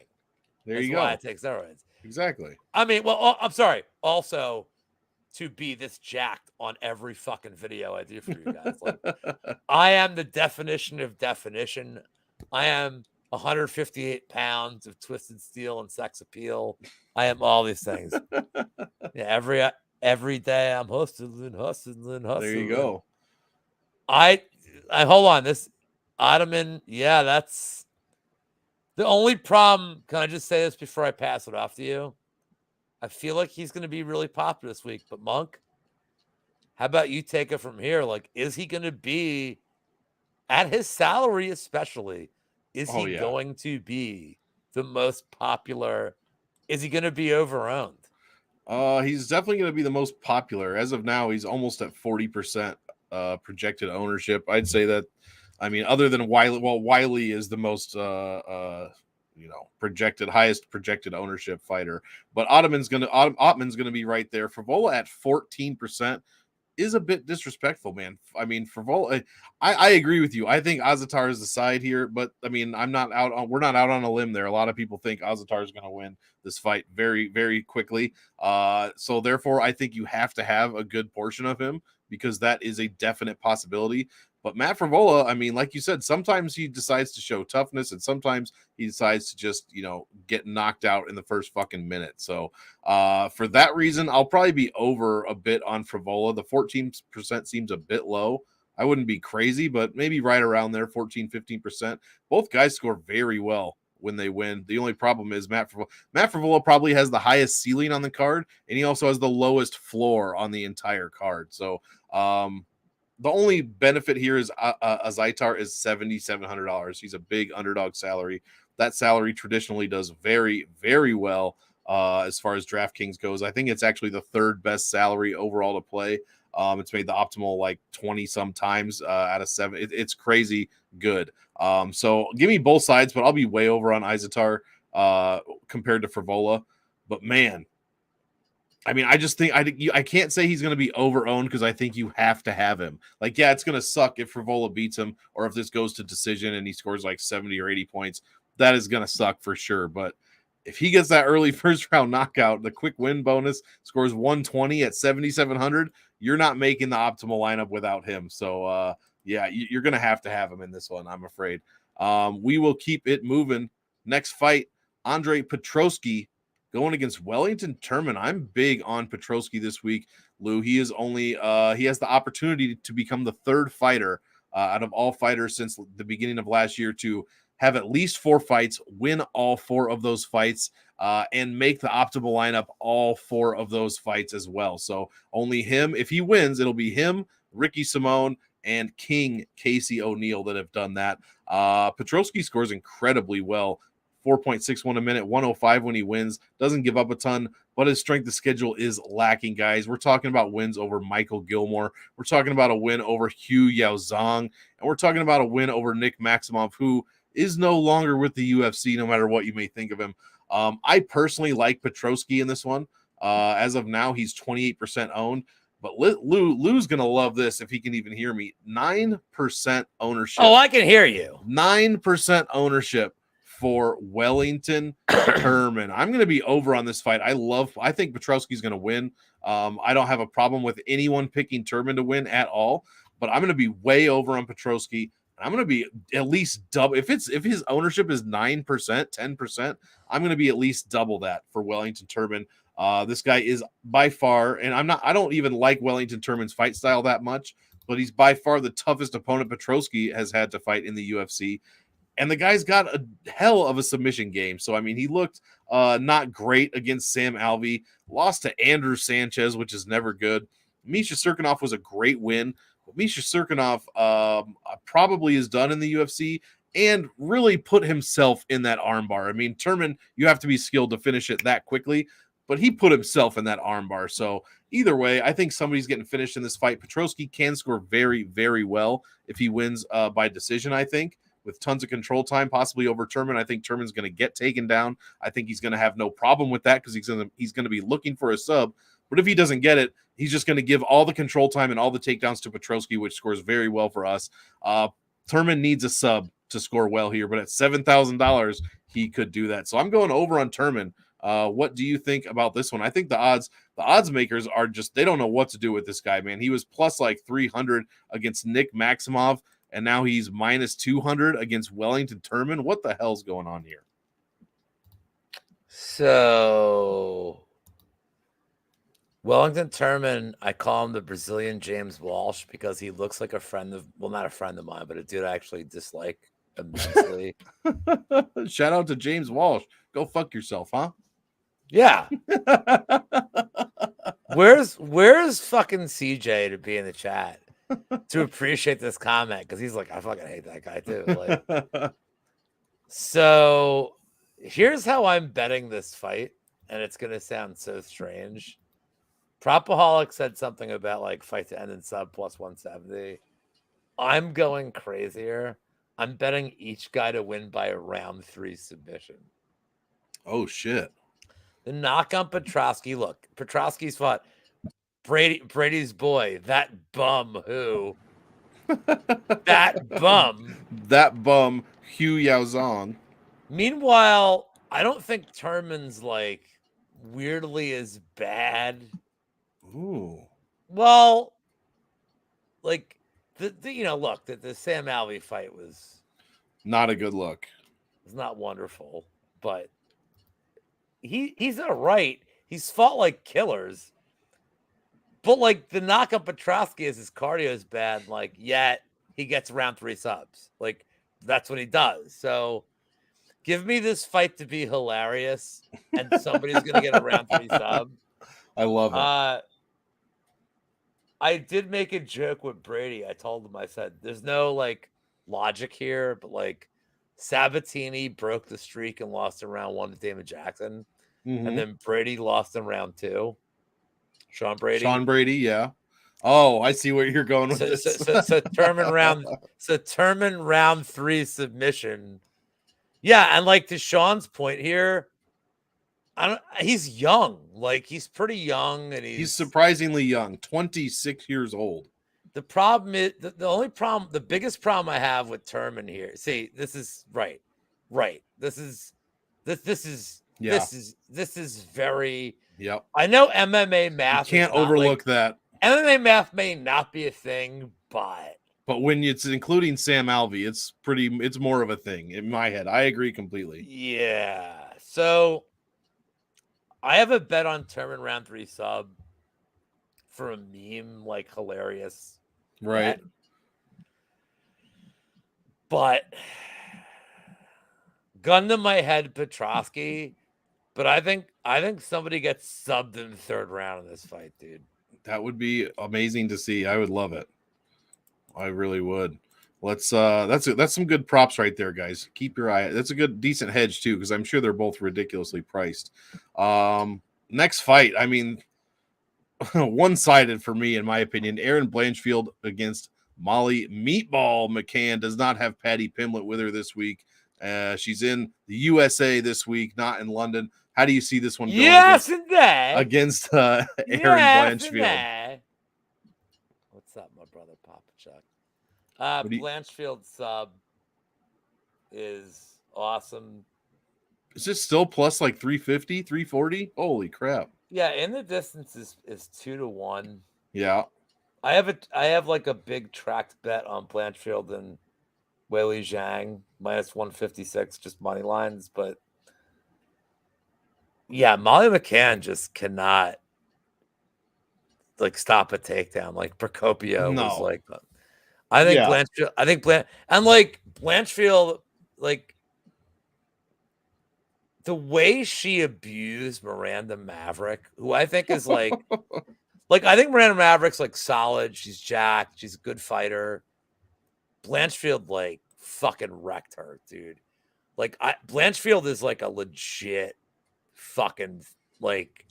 That's you go. Why I take steroids. Exactly. I mean, well, I'm sorry. Also, to be this jacked on every fucking video I do for you guys. Like, I am the definition of definition. I am 158 pounds of twisted steel and sex appeal. I am all these things. Yeah, every day I'm hustling. There you go. I hold on. This Ottoman, yeah, that's the only problem. Can I just say this before I pass it off to you? I feel like he's going to be really popular this week. But Monk, how about you take it from here? Like, is he going to be at his salary, especially? Is he going to be the most popular? Is he going to be overowned? He's definitely going to be the most popular. As of now, he's almost at 40% projected ownership. I'd say that. I mean, other than Wiley, Wiley is the most highest projected ownership fighter. But Ottman's gonna be right there. Frivola at 14% is a bit disrespectful, man. I mean, Frivola, I agree with you. I think Azatar is the side here, but I mean, we're not out on a limb there. A lot of people think Azatar is going to win this fight very, very quickly. So therefore, I think you have to have a good portion of him because that is a definite possibility. But Matt Frivola, I mean, like you said, sometimes he decides to show toughness and sometimes he decides to just, get knocked out in the first fucking minute. So for that reason, I'll probably be over a bit on Frivola. The 14% seems a bit low. I wouldn't be crazy, but maybe right around there, 14, 15%. Both guys score very well when they win. The only problem is Matt Frivola probably has the highest ceiling on the card, and he also has the lowest floor on the entire card. So the only benefit here is Azaitar is $7,700. He's a big underdog salary. That salary traditionally does very, very well as far as DraftKings goes. I think it's actually the third best salary overall to play. It's made the optimal like 20 some times out of 7. It's crazy good. So give me both sides, but I'll be way over on Izatar compared to Frivola. But man, I mean, I just think I can't say he's going to be over-owned because I think you have to have him. Like, yeah, it's going to suck if Frivola beats him or if this goes to decision and he scores like 70 or 80 points. That is going to suck for sure. But if he gets that early first-round knockout, the quick win bonus, scores 120 at 7,700, you're not making the optimal lineup without him. So, yeah, you're going to have him in this one, I'm afraid. We will keep it moving. Next fight, Andre Petroski going against Wellington Turman. I'm big on Petroski this week, Lou. He is only he has the opportunity to become the third fighter out of all fighters since the beginning of last year to have at least 4 fights, win all 4 of those fights, and make the optimal lineup all 4 of those fights as well. So only him. If he wins, it'll be him, Ricky Simone, and King Casey O'Neill that have done that. Petroski scores incredibly well. 4.61 a minute, 105 when he wins. Doesn't give up a ton, but his strength of schedule is lacking, guys. We're talking about wins over Michael Gilmore. We're talking about a win over Hugh Yaozong. And we're talking about a win over Nick Maximov, who is no longer with the UFC, no matter what you may think of him. I personally like Petroski in this one. As of now, he's 28% owned. But Lou's going to love this if he can even hear me. 9% ownership. Oh, I can hear you. 9% ownership for Wellington Turman. I'm going to be over on this fight. I think Petroski's going to win. I don't have a problem with anyone picking Turman to win at all, but I'm going to be way over on Petroski. I'm going to be at least double. If his ownership is 9%, 10%, I'm going to be at least double that for Wellington Turman. This guy is by far, and I don't even like Wellington Turman's fight style that much, but he's by far the toughest opponent Petroski has had to fight in the UFC. And the guy's got a hell of a submission game. So, I mean, he looked not great against Sam Alvey, lost to Andrew Sanchez, which is never good. Misha Serkinov was a great win. But Misha Serkinov probably is done in the UFC and really put himself in that armbar. I mean, Turman, you have to be skilled to finish it that quickly, but he put himself in that armbar. So either way, I think somebody's getting finished in this fight. Petroski can score very, very well if he wins by decision, I think, with tons of control time, possibly over Turman. I think Turman's going to get taken down. I think he's going to have no problem with that because he's going to be looking for a sub. But if he doesn't get it, he's just going to give all the control time and all the takedowns to Petroski, which scores very well for us. Turman needs a sub to score well here, but at $7,000, he could do that. So I'm going over on Turman. What do you think about this one? I think the odds makers are just, they don't know what to do with this guy, man. He was plus like 300 against Nick Maximov, and now he's minus 200 against Wellington Turman. What the hell's going on here? So Wellington Turman, I call him the Brazilian James Walsh because he looks like a friend of, well, not a friend of mine, but a dude I actually dislike immensely. Shout out to James Walsh. Go fuck yourself, huh? Yeah. Where's fucking CJ to be in the chat to appreciate this comment? Because he's like, I fucking hate that guy too. Like, so here's how I'm betting this fight, and it's gonna sound so strange. Propaholic said something about like fight to end in sub plus 170. I'm going crazier. I'm betting each guy to win by a round 3 submission. Oh shit. The knock on Petroski. Look, Petroski's fought Brady's boy, that bum who that bum Hugh Yaozong. Meanwhile, I don't think Turman's like weirdly as bad. Ooh. Well, like the look, the Sam Alvey fight was not a good look. It's not wonderful, but he's all right. He's fought like killers. But like the knock on Petroski is his cardio is bad, like yet he gets round 3 subs. Like that's what he does. So give me this fight to be hilarious and somebody's gonna get a round 3 sub. I love it. I did make a joke with Brady. I told him, I said, there's no like logic here, but like Sabatini broke the streak and lost in round 1 to Damon Jackson. Mm-hmm. And then Brady lost in round 2. Sean Brady, yeah. Oh, I see where you're going with this. So Turman round 3 submission. Yeah, and like to Sean's point here, he's young. Like he's pretty young, and he's surprisingly young, 26 years old. The problem is the biggest problem I have with Turman here. See, this is right. This is very. Yep. I know MMA math. You can't overlook that. MMA math may not be a thing, but when it's including Sam Alvey, it's more of a thing in my head. I agree completely. Yeah. So I have a bet on Turman round 3 sub for a meme, like hilarious. Right. Bet. But gun to my head, Petroski. But I think somebody gets subbed in the 3rd round in this fight, dude. That would be amazing to see. I would love it. I really would. Let's that's some good props right there, guys. Keep your eye. That's a good decent hedge too, because I'm sure they're both ridiculously priced. Next fight, I mean, one-sided for me, in my opinion. Erin Blanchfield against Molly Meatball McCann. Does not have Patty Pimblett with her this week. She's in the USA this week, not in London. How do you see this one going against Erin Blanchfield? What's up, my brother Papa Chuck? Blanchfield sub is awesome. Is this still plus like 350, 340? Holy crap. Yeah, in the distance is 2-1. Yeah. I have like a big tracked bet on Blanchfield and Weili Zhang minus 156, just money lines. But yeah, Molly McCann just cannot like stop a takedown. Like Procopio was No. like, I think Yeah. Blanchfield, and like Blanchfield, like the way she abused Miranda Maverick, who I think is like I think Miranda Maverick's like solid. She's jacked. She's a good fighter. Blanchfield like fucking wrecked her, dude. Like Blanchfield is like a legit fucking like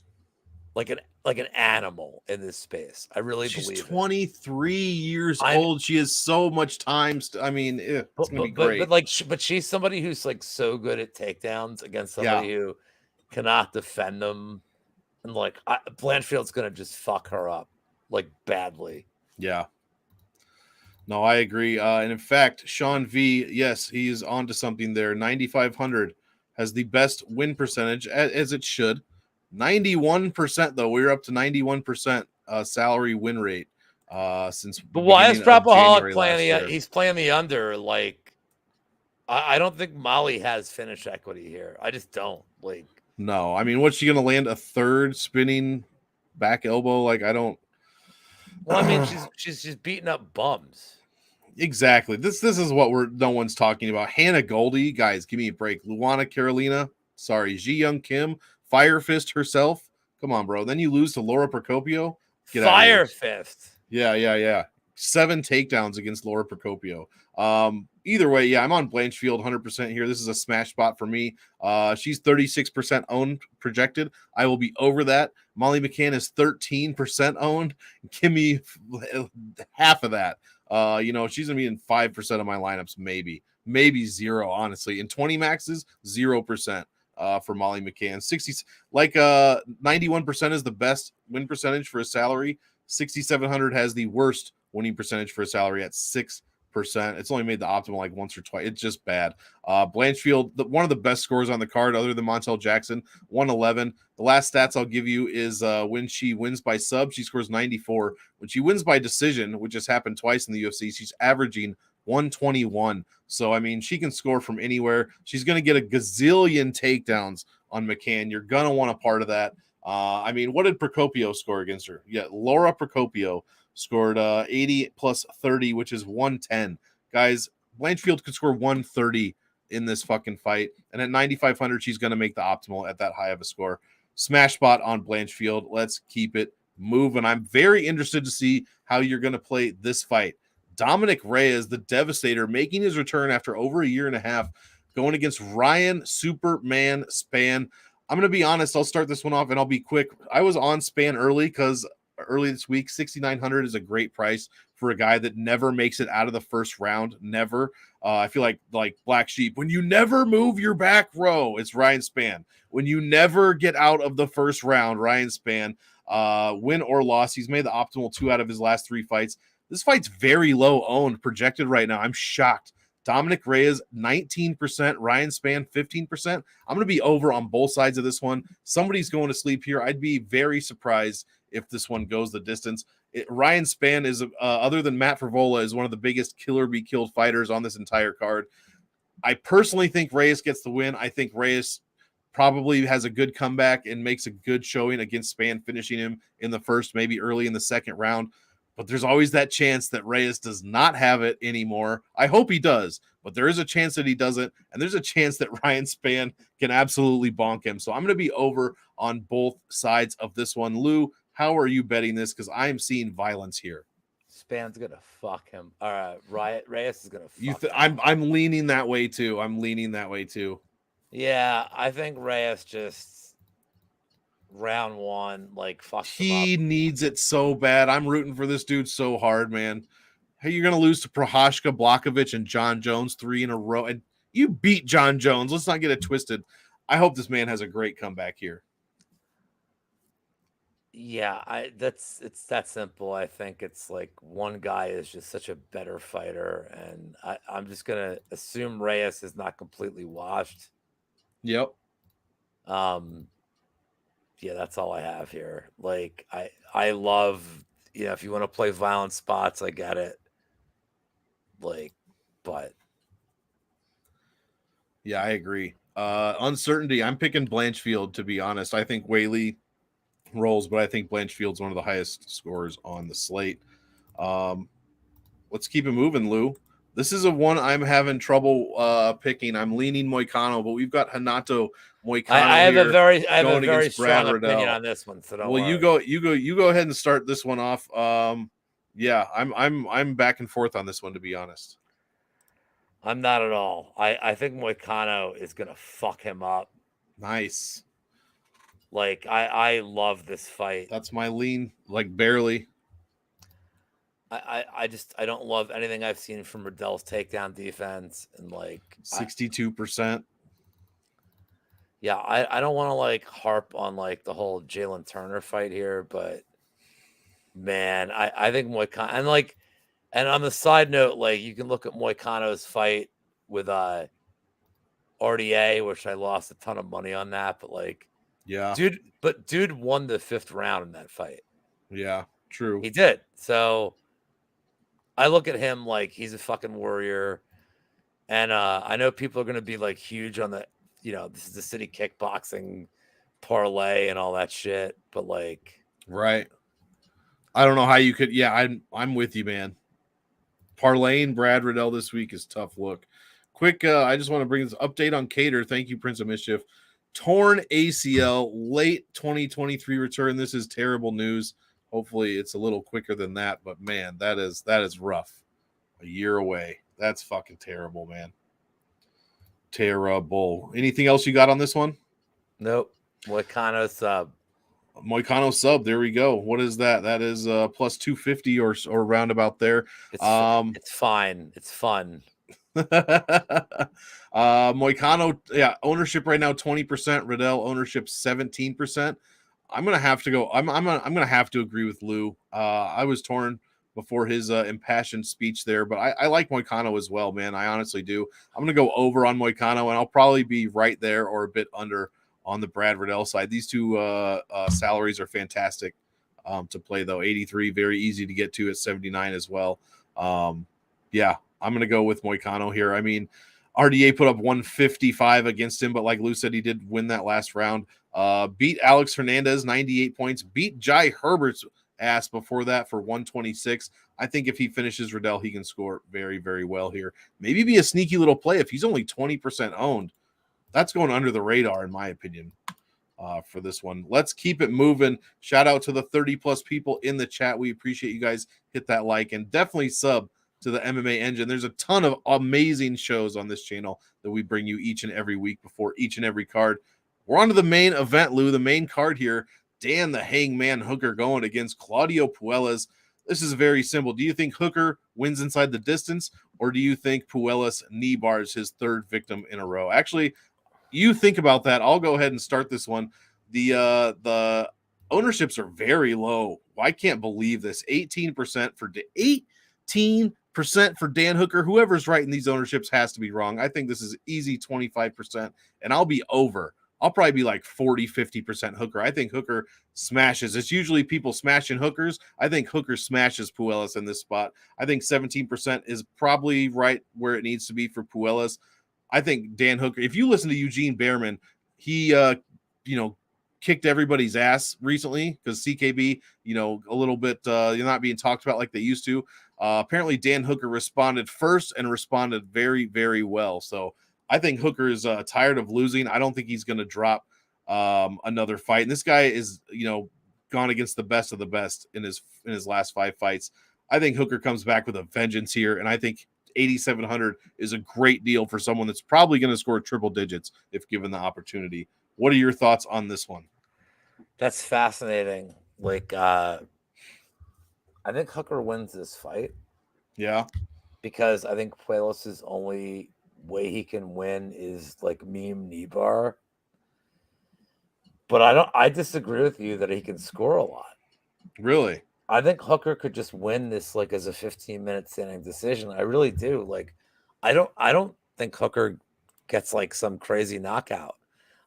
an animal in this space. I really She's believe 23 years it. old. She has so much time. I mean, it's gonna be great. But she's somebody who's like so good at takedowns against Yeah. somebody who cannot defend them, and like Blanchfield's gonna just fuck her up like badly. Yeah. No, I agree. And in fact, Sean V, yes, he's onto something there. 9,500 has the best win percentage, as it should. 91%, though. We're up to 91% salary win rate since the But why is beginning of Propaholic January playing last year. He's playing the under. Like, I don't think Molly has finish equity here. I just don't. Like, no, I mean, what's she going to land? A third spinning back elbow? Like, I don't. well, I mean, she's beating up bums. Exactly. This is what no one's talking about. Hannah Goldie, guys, give me a break. Luana Carolina, sorry, Ji Young Kim, Fire Fist herself. Come on, bro. Then you lose to Laura Procopio. Get out of here. Fire Fist. Yeah. 7 takedowns against Laura Procopio. Either way, yeah, I'm on Blanchfield 100% here. This is a smash spot for me. She's 36% owned projected. I will be over that. Molly McCann is 13% owned. Give me half of that. She's gonna be in 5% of my lineups, maybe 0, honestly. In 20 maxes, 0%. For Molly McCann. 91% is the best win percentage for a salary. 6,700 has the worst winning percentage for a salary at 6%. It's only made the optimal like once or twice. It's just bad. Blanchfield, one of the best scores on the card, other than Montel Jackson, 111. The last stats I'll give you is when she wins by sub, she scores 94. When she wins by decision, which has happened twice in the UFC, she's averaging 121. So, I mean, she can score from anywhere. She's going to get a gazillion takedowns on McCann. You're going to want a part of that. I mean, what did Procopio score against her? Yeah, Laura Procopio scored 80 plus 30, which is 110. Guys, Blanchfield could score 130 in this fucking fight. And at 9,500, she's going to make the optimal at that high of a score. Smash spot on Blanchfield. Let's keep it moving. I'm very interested to see how you're going to play this fight. Dominic Reyes, the Devastator, making his return after over a year and a half, going against Ryan Superman Spann. I'm going to be honest. I'll start this one off and I'll be quick. I was on Spann early because early this week, 6,900 is a great price for a guy that never makes it out of the first round. Never. I feel like Black Sheep. When you never move your back row, it's Ryan Spann. When you never get out of the first round, Ryan Spann, win or loss, he's made the optimal 2 out of his last 3 fights. This fight's very low owned, projected right now. I'm shocked. Dominic Reyes, 19%. Ryan Spann, 15%. I'm going to be over on both sides of this one. Somebody's going to sleep here. I'd be very surprised if this one goes the distance. Ryan Spann is, other than Matt Frivola, is one of the biggest killer be killed fighters on this entire card. I personally think Reyes gets the win. I think Reyes probably has a good comeback and makes a good showing against Spann, finishing him in the first, maybe early in the second round. But there's always that chance that Reyes does not have it anymore. I hope he does, but there is a chance that he doesn't. And there's a chance that Ryan Spann can absolutely bonk him. So I'm going to be over on both sides of this one. Lou, how are you betting this? Because I'm seeing violence here. Spann's going to fuck him. Reyes is going to fuck him. I'm leaning that way too. Yeah, I think Reyes just round 1 like fucks him up. He needs it so bad. I'm rooting for this dude so hard, man. Hey, you're gonna lose to Prochazka, Blachowicz, and John Jones 3 in a row, and you beat John Jones. Let's not get it twisted. I hope this man has a great comeback here. Yeah, it's that simple. I think it's like one guy is just such a better fighter, and I'm just gonna assume Reyes is not completely washed. Yep. Yeah, that's all I have here. Like I love, if you want to play violent spots, I get it. Like, but Yeah, I agree. Uncertainty. I'm picking Blanchfield, to be honest. I think Whaley rolls, but I think Blanchfield's one of the highest scorers on the slate. Let's keep it moving, Lou. This is a one I'm having trouble picking. I'm leaning Moicano, but we've got Hanato Moicano I have here a going very against Brad strong opinion Riddell. on this one, so don't Well, worry. you go ahead and start this one off. Yeah, I'm back and forth on this one, to be honest. I'm not at all. I think Moicano is gonna fuck him up. Nice. Like I love this fight. That's my lean, like barely. I don't love anything I've seen from Riddell's takedown defense and like 62%. Yeah, I don't want to like harp on like the whole Jalen Turner fight here, but man, I think Moicano and on the side note, like you can look at Moicano's fight with RDA, which I lost a ton of money on that, but like Yeah. dude won the 5th round in that fight. Yeah, true. He did. So I look at him like he's a fucking warrior. And I know people are gonna be like huge on the, this is the city kickboxing parlay and all that shit, but like right. I don't know how you could. Yeah, I'm with you, man. Parlaying Brad Riddell this week is tough look. Quick, I just want to bring this update on Cater. Thank you, Prince of Mischief. Torn ACL, late 2023 return. This is terrible news. Hopefully, it's a little quicker than that. But man, that is rough. A year away. That's fucking terrible, man. Terrible. Anything else you got on this one? Nope. Moicano sub. Moicano sub. There we go. What is that? That is plus 250 or roundabout there. It's fine. It's fun. Moicano, yeah, ownership right now 20%. Riddell ownership 17%. I'm gonna have to go. I'm gonna have to agree with Lou. I was torn before his impassioned speech there, but I like Moicano as well, man. I honestly do. I'm gonna go over on Moicano, and I'll probably be right there or a bit under on the Brad Riddell side. These two salaries are fantastic to play, though. 83, very easy to get to at 79 as well. Yeah, I'm going to go with Moicano here. I mean, RDA put up 155 against him, but like Lou said, he did win that last round. Beat Alex Hernandez, 98 points. Beat Jai Herbert's ass before that for 126. I think if he finishes Riddell, he can score very, very well here. Maybe be a sneaky little play if he's only 20% owned. That's going under the radar, in my opinion, for this one. Let's keep it moving. Shout out to the 30-plus people in the chat. We appreciate you guys. Hit that like and definitely sub to the MMA Engine. There's a ton of amazing shows on this channel that we bring you each and every week before each and every card. We're on to the main event, Lou, the main card here. Dan the Hangman Hooker going against Claudio Puelles. This is very simple. Do you think Hooker wins inside the distance, or do you think Puelles knee bars his 3rd victim in a row? Actually, you think about that. I'll go ahead and start this one. The ownerships are very low. I can't believe this. 18% for 18% for Dan Hooker. Whoever's writing these ownerships has to be wrong. I think this is easy 25%, and I'll be over. I'll probably be like 40, 50% Hooker. I think Hooker smashes. It's usually people smashing Hookers. I think Hooker smashes Puelles in this spot. I think 17% is probably right where it needs to be for Puelles. I think Dan Hooker, if you listen to Eugene Behrman, he, kicked everybody's ass recently because CKB, a little bit, you're not being talked about like they used to. Apparently Dan Hooker responded first and responded very, very well. So I think Hooker is tired of losing. I don't think he's going to drop another fight. And this guy is, gone against the best of the best in his last 5 fights. I think Hooker comes back with a vengeance here. And I think 8,700 is a great deal for someone that's probably going to score triple digits if given the opportunity. What are your thoughts on this one? That's fascinating. Like, I think Hooker wins this fight. Yeah. Because I think Puelles' only way he can win is like meme knee bar. But I disagree with you that he can score a lot. Really? I think Hooker could just win this like as a 15-minute standing decision. I really do. Like, I don't think Hooker gets like some crazy knockout.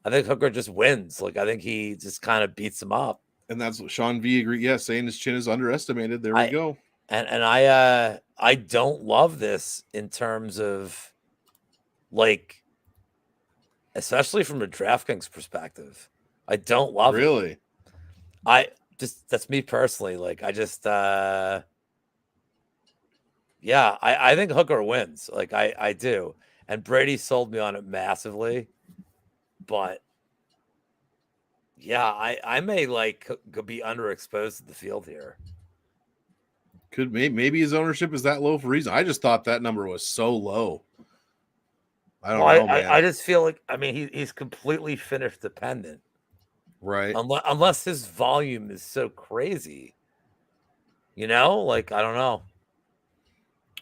I think Hooker just wins. Like, I think he just kind of beats him up. And that's what Sean V agreed. Yeah, saying his chin is underestimated. There we go. And I don't love this in terms of like especially from a DraftKings perspective. I don't love it. Really? That's me personally. Like, I think Hooker wins. Like, I do. And Brady sold me on it massively. But yeah, I may like be underexposed to the field here. Could maybe his ownership is that low for a reason. I just thought that number was so low. I don't know, man. I just feel like, I mean, he's completely finish dependent. Right. Unless his volume is so crazy. Like, I don't know.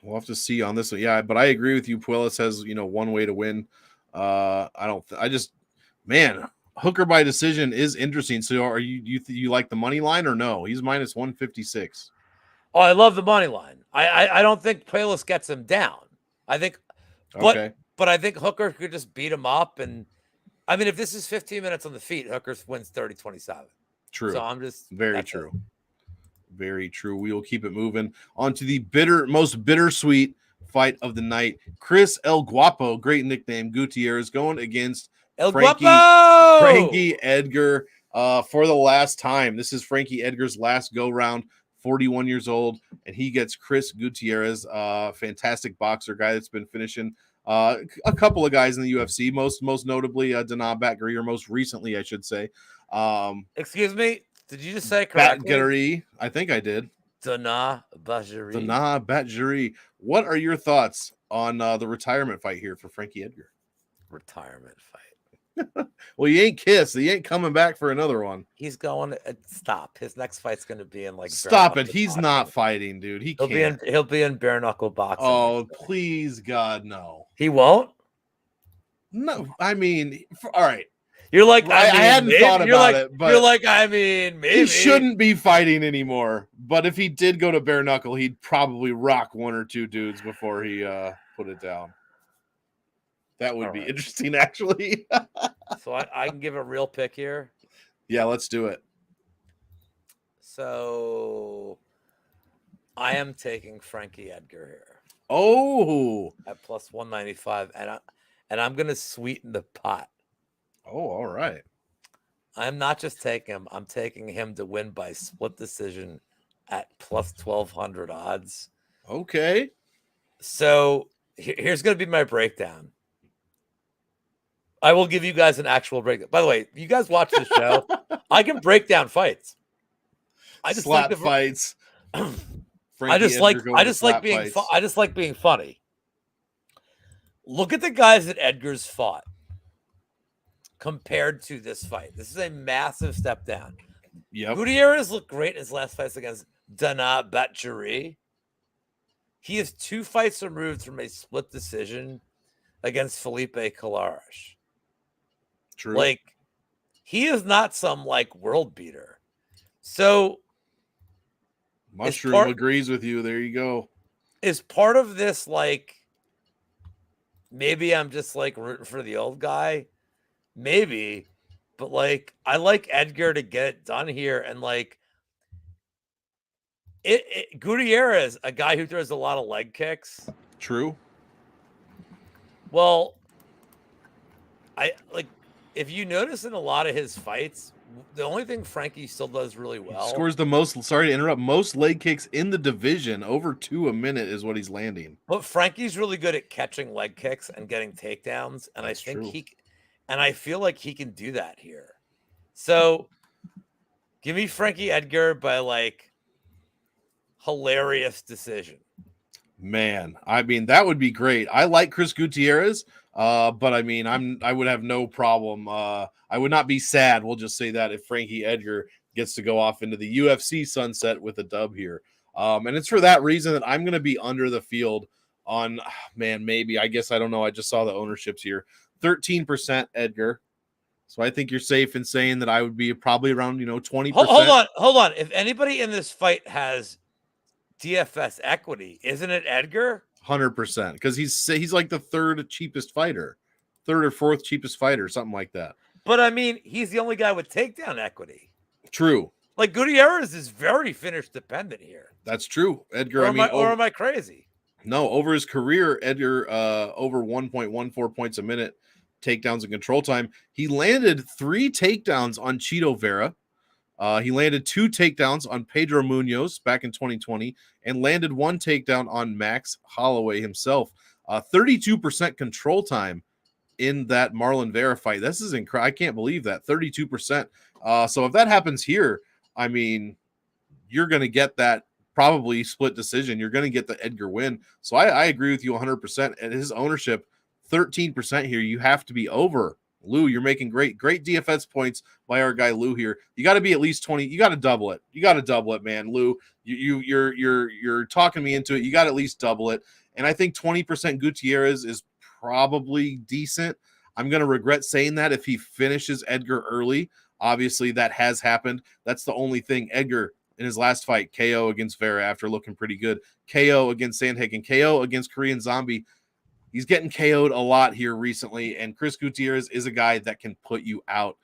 We'll have to see on this one. Yeah, but I agree with you. Puelas has, one way to win. Man, Hooker by decision is interesting. So are you like the money line or no? He's minus 156. Oh, I love the money line. I don't think Puelas gets him down. I think, but I think Hooker could just beat him up. And I mean, if this is 15 minutes on the feet, Hooker wins 30-27. True. So I'm just very true. Very true. We will keep it moving on to the most bittersweet fight of the night. Chris El Guapo, great nickname, Gutierrez, going against Frankie Edgar for the last time. This is Frankie Edgar's last go round, 41 years old, and he gets Chris Gutierrez, fantastic boxer, guy that's been finishing a couple of guys in the UFC, most notably Dana Batgeri, or most recently, I should say. Excuse me? Did you just say correctly? Batgeri, I think I did. Dana Batgeri. Dana Batgeri. What are your thoughts on the retirement fight here for Frankie Edgar? Retirement fight. Well, you ain't Kiss. He ain't coming back for another one. He's going. Stop. His next fight's going to be in like. Stop it. He's not fighting, dude. He'll be in bare knuckle boxing. Oh, please, God, no. He won't. No, I mean, all right. You're like, I hadn't thought about it, but you're like, I mean, maybe he shouldn't be fighting anymore. But if he did go to bare knuckle, he'd probably rock one or two dudes before he put it down. That would be interesting, actually. So I can give a real pick here. Yeah, let's do it. So I am taking Frankie Edgar here. Oh, at plus 195, and I'm going to sweeten the pot. Oh, all right. I'm not just taking him. I'm taking him to win by split decision at plus 1,200 odds. Okay. So here's going to be my breakdown. I will give you guys an actual breakdown. By the way, you guys watch this show. I can break down fights. I just slap fights. I just like being funny. Look at the guys that Edgar's fought compared to this fight. This is a massive step down. Yep. Gutierrez looked great in his last fights against Dana Batgeri. He is 2 fights removed from a split decision against Felipe Colares. True. Like, he is not some like world beater. So Mushroom agrees with you. There you go. Is part of this like maybe I'm just like rooting for the old guy? Maybe, but like I like Edgar to get it done here, and like Gutierrez, a guy who throws a lot of leg kicks. True. Well, if you notice in a lot of his fights, the only thing Frankie still does really well. He scores the most, sorry to interrupt, most leg kicks in the division. Over 2 a minute is what he's landing. But Frankie's really good at catching leg kicks and getting takedowns. And I think I feel like he can do that here. So give me Frankie Edgar by like hilarious decision. Man, I mean, that would be great. I like Chris Gutierrez. But I mean, I would have no problem. I would not be sad. We'll just say that if Frankie Edgar gets to go off into the UFC sunset with a dub here. And it's for that reason that I'm going to be under the field on, maybe, I guess, I don't know. I just saw the ownerships here. 13% Edgar. So I think you're safe in saying that I would be probably around, 20%. Hold on. If anybody in this fight has DFS equity, isn't it Edgar? 100%, because he's like the third or fourth cheapest fighter, something like that. But I mean, he's the only guy with takedown equity. True. Like Gutierrez is very finish dependent here. That's true, Edgar. Or am I crazy? No, over his career, Edgar over 1.14 points a minute, takedowns and control time. He landed 3 takedowns on Chito Vera. He landed 2 takedowns on Pedro Munoz back in 2020 and landed 1 takedown on Max Holloway himself. 32% control time in that Marlon Vera fight. This is incredible. I can't believe that. 32%. So if that happens here, I mean, you're going to get that probably split decision. You're going to get the Edgar win. So I agree with you 100%. And his ownership, 13% here. You have to be over. Lou, you're making great DFS points by our guy Lou here. You got to be at least 20. You got to double it. You got to double it, man. Lou, you're talking me into it. You got to at least double it. And I think 20% Gutierrez is probably decent. I'm going to regret saying that if he finishes Edgar early. Obviously, that has happened. That's the only thing. Edgar, in his last fight, KO against Vera after looking pretty good. KO against Sandhagen. KO against Korean Zombie. He's getting KO'd a lot here recently, and Chris Gutierrez is a guy that can put you out.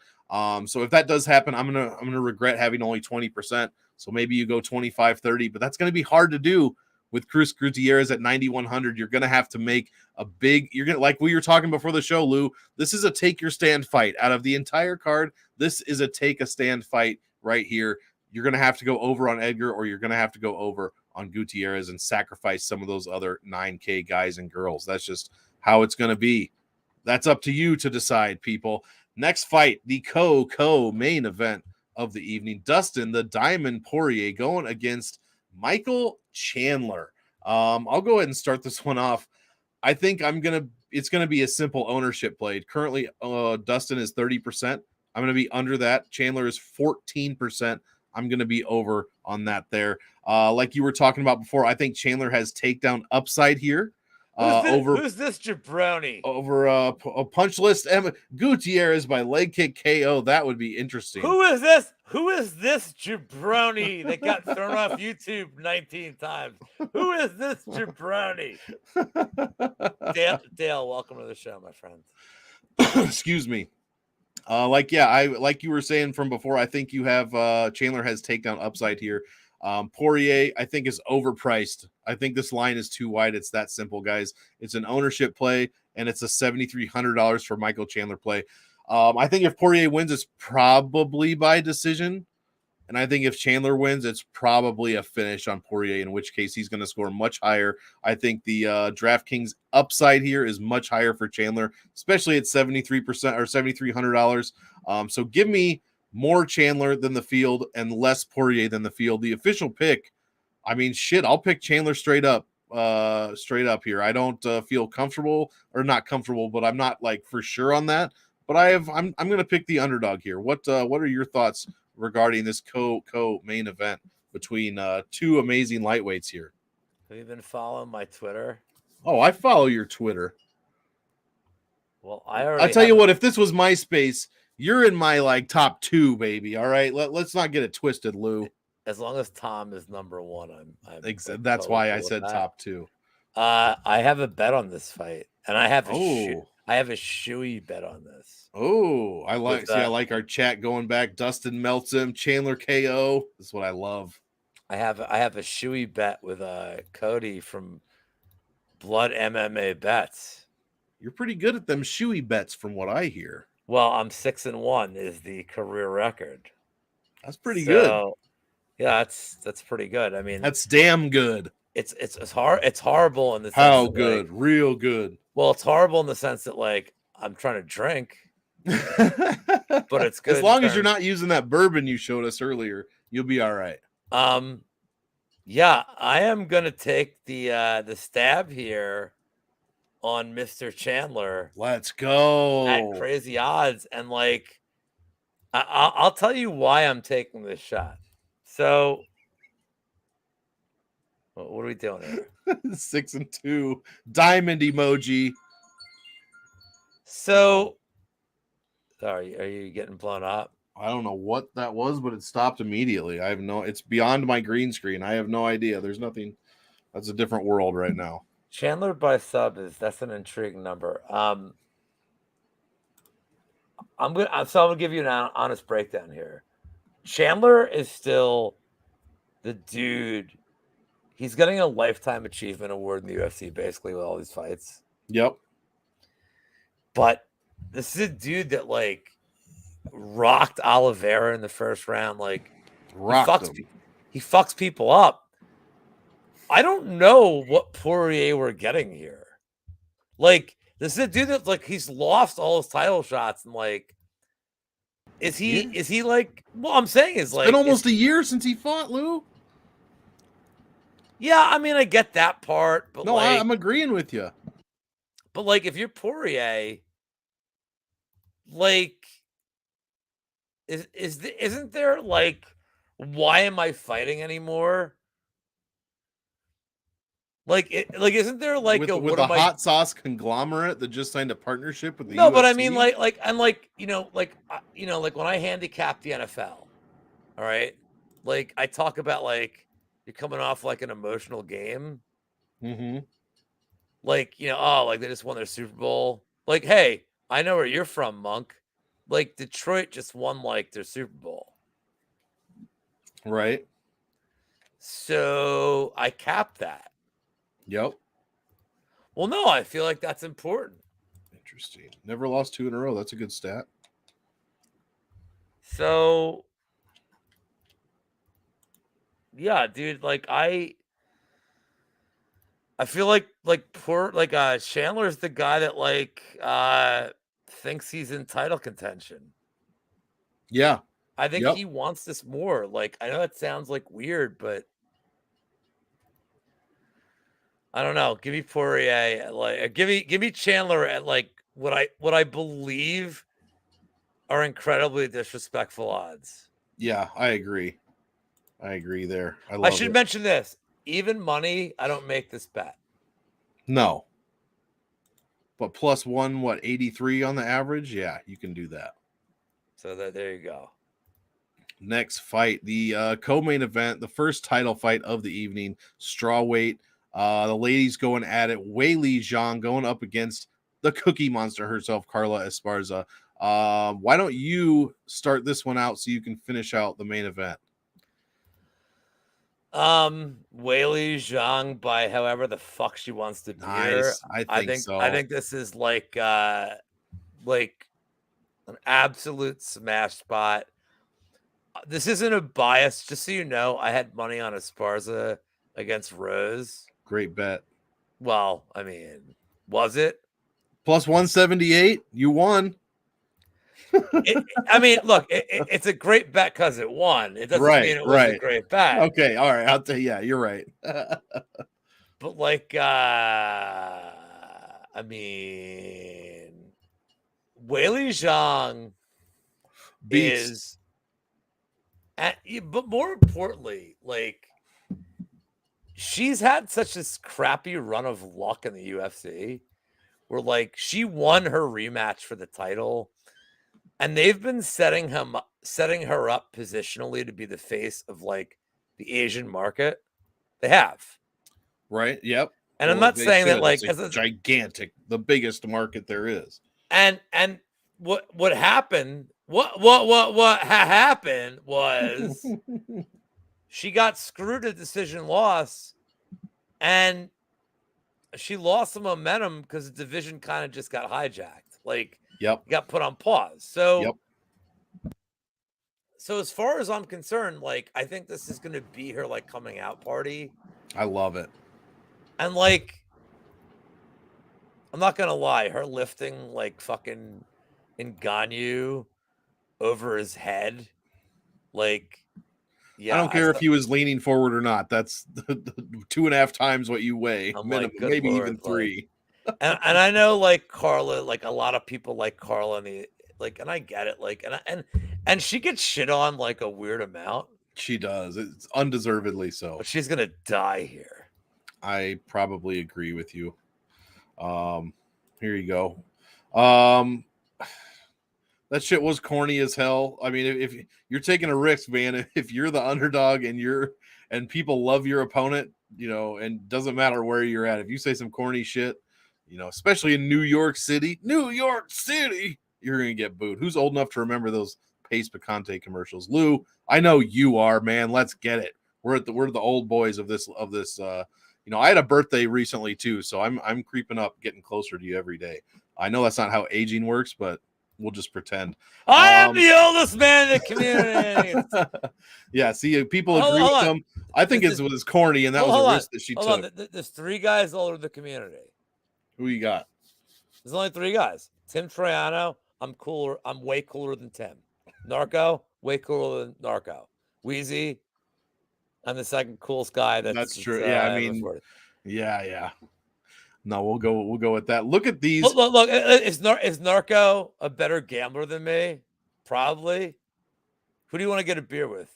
So if that does happen, I'm gonna regret having only 20%. So maybe you go 25, 30, but that's gonna be hard to do with Chris Gutierrez at 9,100. You're gonna have to make a big. You're gonna, like we were talking before the show, Lou. This is a take your stand fight out of the entire card. This is a take a stand fight right here. You're gonna have to go over on Edgar, or you're gonna have to go over on Gutierrez and sacrifice some of those other 9K guys and girls. That's just how it's going to be. That's up to you to decide, people. Next fight, the co-main event of the evening. Dustin, the Diamond Poirier, going against Michael Chandler. I'll go ahead and start this one off. I think it's going to be a simple ownership play. Currently, Dustin is 30%. I'm going to be under that. Chandler is 14%. I'm going to be over on that there. Like you were talking about before, I think Chandler has takedown upside here. Who's this jabroni? Over a punch list. Gutierrez by leg kick KO. That would be interesting. Who is this? Who is this jabroni that got thrown off YouTube 19 times? Who is this jabroni? Dale, welcome to the show, my friend. Excuse me. Like you were saying from before, I think you have Chandler has takedown upside here. Poirier, I think, is overpriced. I think this line is too wide. It's that simple, guys. It's an ownership play, and it's a $7,300 for Michael Chandler play. I think if Poirier wins, it's probably by decision. And I think if Chandler wins, it's probably a finish on Poirier, in which case he's going to score much higher. I think the DraftKings upside here is much higher for Chandler, especially at 73% or $7,300. So give me more Chandler than the field and less Poirier than the field. The official pick, I mean, shit, I'll pick Chandler straight up here. I don't feel comfortable, or not comfortable, but I'm not like for sure on that. But I'm going to pick the underdog here. What are your thoughts regarding this main event between two amazing lightweights here? Have you been following my Twitter? Oh, I follow your Twitter. Well, I'll tell you what, if this was MySpace, you're in my like top 2, baby. All right, let's not get it twisted, Lou. As long as Tom is number 1, I'm that's why I said top 2. I have a bet on this fight, and I have a shoey bet on this. Oh, I like our chat going back. Dustin melts him. Chandler KO. This is what I love. I have a shoey bet with Cody from Blood MMA Bets. You're pretty good at them shoey bets, from what I hear. Well, I'm 6-1 is the career record. That's pretty good. Yeah, that's pretty good. I mean, that's damn good. It's hard. It's horrible in the sense how good, like, real good. Well, it's horrible in the sense that like I'm trying to drink, but it's good as long as you're not using that bourbon you showed us earlier. You'll be all right. Yeah, I am gonna take the stab here on Mr. Chandler. Let's go at crazy odds, and like I'll tell you why I'm taking this shot. So, what are we doing here? 6-2 diamond emoji. So, are you getting blown up? I don't know what that was, but it stopped immediately. It's beyond my green screen. I have no idea. There's nothing. That's a different world right now. Chandler by sub that's an intriguing number. I'm gonna give you an honest breakdown here. Chandler is still the dude. He's getting a lifetime achievement award in the UFC, basically, with all these fights. Yep. But This is a dude that like rocked Oliveira in the first round. Like Rocked him. He fucks people up. I don't know what Poirier we're getting here. Like, this is a dude that like he's lost all his title shots, and like, is he like? Well, I'm saying is It's like been almost a year since he fought, Lou. Yeah, I mean, I get that part, but No, like, I'm agreeing with you. but like, if you're Poirier, like, isn't there like, why am I fighting anymore? Like, isn't there like with a with what a am I? hot sauce conglomerate that just signed a partnership with the No, but I UFC? mean, like, and like, like when I handicap the NFL, all right, like I talk about like you're coming off like an emotional game, Mm-hmm. like oh, like they just won their Super Bowl. Like, hey, I know where you're from, Monk. Like Detroit just won like their Super Bowl, Right. so I capped that. Yep. Well, no, I feel like that's important. Interesting. Never lost 2 in a row. That's a good stat. So yeah, dude, like I feel like poor like Chandler's the guy that like thinks he's in title contention. Yeah. I think Yep. he wants this more. Like I know that sounds like weird, but I don't know. Give me Poirier at like give me Chandler at like what I believe are incredibly disrespectful odds. Yeah, I agree. I agree there. I I love should it. mention this. Even money, I don't make this bet. No. But plus one, what, 83 on the average? Yeah, you can do that. So there you go. Next fight, the co-main event, the first title fight of the evening, strawweight. The ladies going at it. Weili Zhang going up against the Cookie Monster herself, Carla Esparza. Why don't you start this one out so you can finish out the main event? Weili Zhang by however the fuck she wants to be here. Nice. I think so. I think this is like an absolute smash spot. This isn't a bias, just so you know. I had money on Esparza against Rose. Great bet. Well, I mean, was it? Plus 178. You won. I mean, look, it's a great bet because it won. It doesn't mean it was a great bet. Okay, all right. I'll tell you. Yeah, you're right. But like, I mean, Weili Zhang Beast. but more importantly, like, she's had such this crappy run of luck in the UFC where like she won her rematch for the title. And they've been setting her up positionally to be the face of like the Asian market. They have. Right. Yep. And well, I'm not saying that like it's gigantic, the biggest market there is. And what happened? What happened was she got screwed a decision loss, and she lost some momentum because the division kind of just got hijacked. Like, got put on pause. So, so as far as I'm concerned, like, I think this is going to be her like coming out party. I love it. And like, I'm not going to lie, her lifting like fucking Ngannou over his head. Like, yeah. I don't care if he was leaning forward or not. That's 2.5 times what you weigh. Minimum, like, maybe Lord, even 3. And I know like Carla, like a lot of people like Carla and the like, and I get it. Like, and she gets shit on like a weird amount. She does. It's undeservedly so. But she's gonna die here. I probably agree with you. Here you go. That shit was corny as hell. I mean, if you're taking a risk, man, if you're the underdog and people love your opponent, and doesn't matter where you're at, if you say some corny shit, especially in New York City, you're going to get booed. Who's old enough to remember those Pace Picante commercials? Lou, I know you are, man. Let's get it. We're the old boys of this. I had a birthday recently too, so I'm creeping up, getting closer to you every day. I know that's not how aging works, but we'll just pretend. I am the oldest man in the community. Yeah, see, people agree with him. I think it was corny, and that was a risk that she took. There's 3 guys older than the community. Who you got? There's only 3 guys. Tim Troiano, I'm cooler. I'm way cooler than Tim. Narco, way cooler than Narco. Wheezy, I'm the second coolest guy. That's true. Yeah, I mean, yeah. No, we'll go with that. Look at these. Look. Is Narco a better gambler than me? Probably. Who do you want to get a beer with?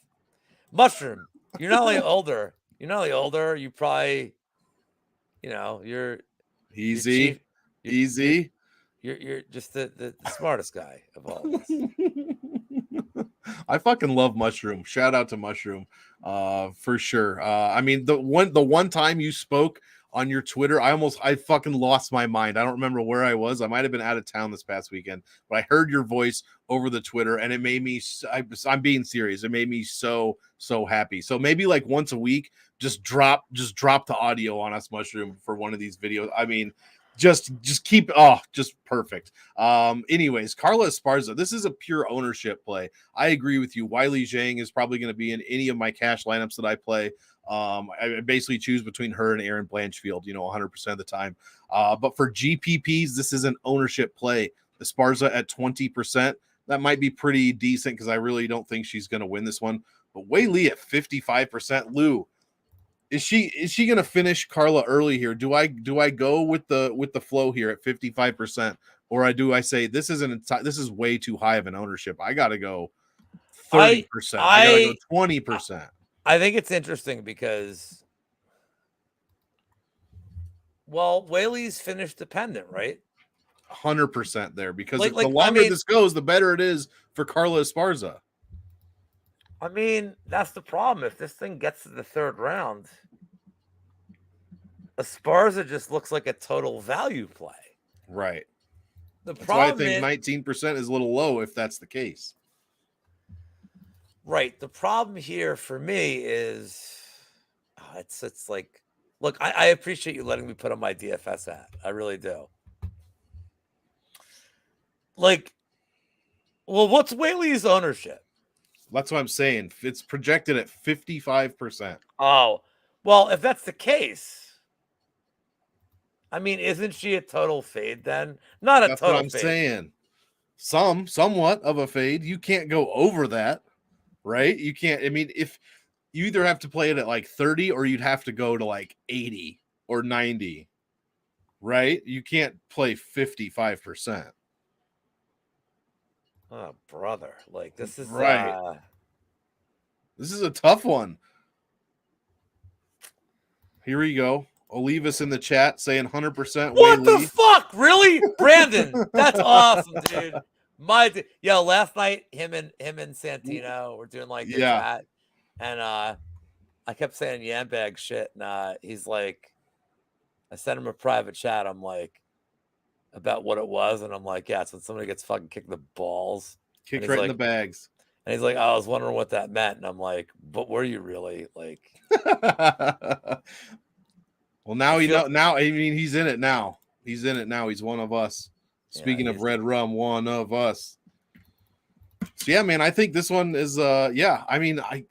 Mushroom. You're not only older. You probably, you're easy. You're just the smartest guy of all of us. I fucking love Mushroom. Shout out to Mushroom, for sure. I mean, the one time you spoke on your Twitter, I fucking lost my mind. I don't remember where I was. I might have been out of town this past weekend, but I heard your voice over the Twitter, and it made me. I'm being serious. It made me so happy. So maybe like once a week, just drop the audio on us, Mushroom, for one of these videos. I mean, just keep just perfect. Anyways, Carla Esparza, this is a pure ownership play. I agree with you. Wiley Zhang is probably going to be in any of my cash lineups that I play. I basically choose between her and Aaron Blanchfield, 100% of the time. But for GPPs, this is an ownership play. Esparza at 20%, that might be pretty decent because I really don't think she's going to win this one. But Weili at 55%, Lou, is she going to finish Carla early here? Do I go with the flow here at 55%, or do I say this is way too high of an ownership? I got to go 30%. I got to go 20%. I think it's interesting because, Weili's finish dependent, right? 100% there, because the longer this goes, the better it is for Carla Esparza. I mean, that's the problem. If this thing gets to the 3rd round, Esparza just looks like a total value play. Right. That's why I think 19% is a little low if that's the case. Right. The problem here for me is it's like, look, I appreciate you letting me put on my DFS hat. I really do. Like, what's Weili's ownership? That's what I'm saying. It's projected at 55%. Oh, well, if that's the case, I mean, isn't she a total fade then? Not a That's total what I'm fade. saying. Somewhat of a fade. You can't go over that, right? You can't. I mean, if you either have to play it at like 30 or you'd have to go to like 80 or 90, right? You can't play 55%. Oh, brother. Like, this is right. This is a tough one. Here we go. Olivas in the chat saying 100%. What the fuck? Really? Brandon, that's awesome, dude. Last night him and Santino were doing like the chat, and I kept saying Yambag shit, and he's like, I sent him a private chat. I'm like, about what it was, and I'm like, yeah, it's when somebody gets fucking kicked in the balls, kicked right in the bags. And he's like, I was wondering what that meant, and I'm like, but were you really? Like, well, now now I mean, he's in it now. He's in it now. He's one of us. Speaking of red rum, one of us. So yeah, man, I think this one is I mean, I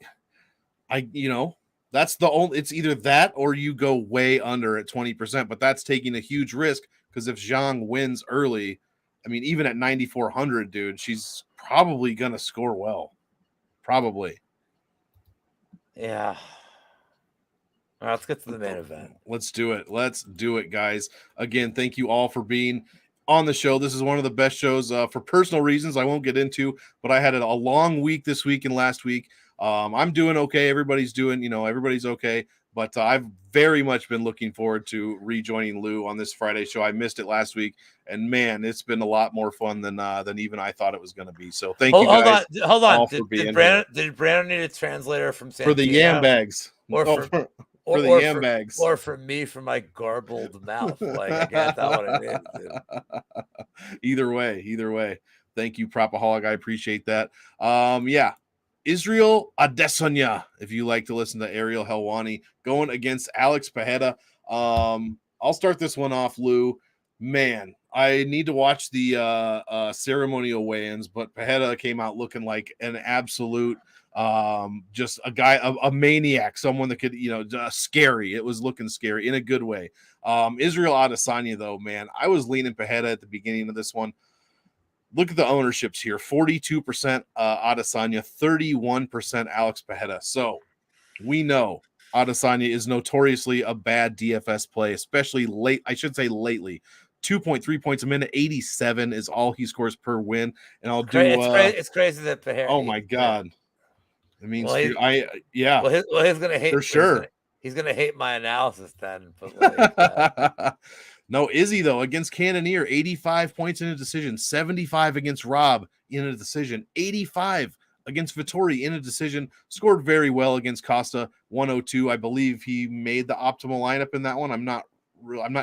that's the only, it's either that or you go way under at 20%, but that's taking a huge risk because if Zhang wins early, I mean, even at 9,400, dude, she's probably gonna score well. Probably. Yeah. All right, let's get to the main event. Let's do it, guys. Again, thank you all for being on the show. This is one of the best shows for personal reasons I won't get into, but I had a long week this week and last week. I'm doing okay. Everybody's doing, everybody's okay. But I've very much been looking forward to rejoining Lou on this Friday show. I missed it last week, and man, it's been a lot more fun than even I thought it was going to be. So thank you guys. Hold on. Did Brandon need a translator from Santino? For the yam bags, or the yam bags, or for me for my garbled mouth? Like, I can't tell what I mean. Either way. Thank you, Propaholic. I appreciate that. Israel Adesanya, if you like to listen to Ariel Helwani, going against Alex Pereira. I'll start this one off, Lou. Man, I need to watch the ceremonial weigh-ins, but Pajeda came out looking like an absolute just a guy, a maniac, someone that could, scary. It was looking scary in a good way. Israel Adesanya, though, man, I was leaning Pajeda at the beginning of this one. Look at the ownerships here: 42% Adesanya, 31% Alex Pajeda. So we know Adesanya is notoriously a bad DFS play, especially late. I should say lately. 2.3 points a minute, 87 is all he scores per win. And I'll do. It's crazy that Pajeda. Oh my god! It means Well, he's gonna hate for sure. He's gonna hate my analysis then. But like, no, Izzy though against Cannonier, 85 points in a decision, 75 against Rob in a decision, 85 against Vittori in a decision. Scored very well against Costa, 102. I believe he made the optimal lineup in that one. I'm not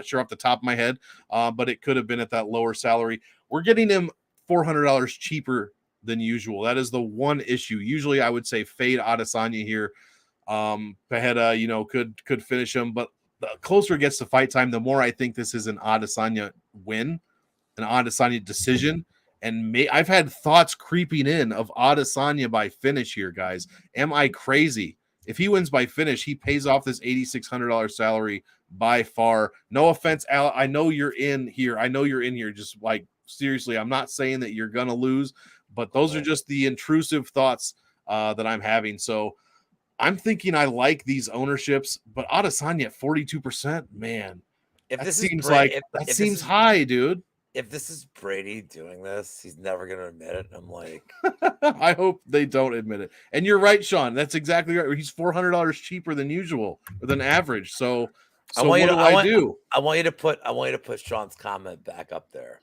sure off the top of my head, but it could have been at that lower salary. We're getting him $400 cheaper than usual. That is the one issue. Usually I would say fade Adesanya here. Pajeda, could finish him, but the closer it gets to fight time, the more I think this is an Adesanya win, an Adesanya decision. And I've had thoughts creeping in of Adesanya by finish here, guys. Am I crazy? If he wins by finish, he pays off this $8,600 salary by far. No offense, Al. I know you're in here. Just like, seriously, I'm not saying that you're going to lose, but those are just the intrusive thoughts that I'm having. So I'm thinking I like these ownerships, but Adesanya at 42%, man, that seems high, dude. If this is Brady doing this, he's never going to admit it. I'm like, I hope they don't admit it. And you're right, Sean. That's exactly right. He's $400 cheaper than usual, than average. So what do I do? I want you to put Sean's comment back up there.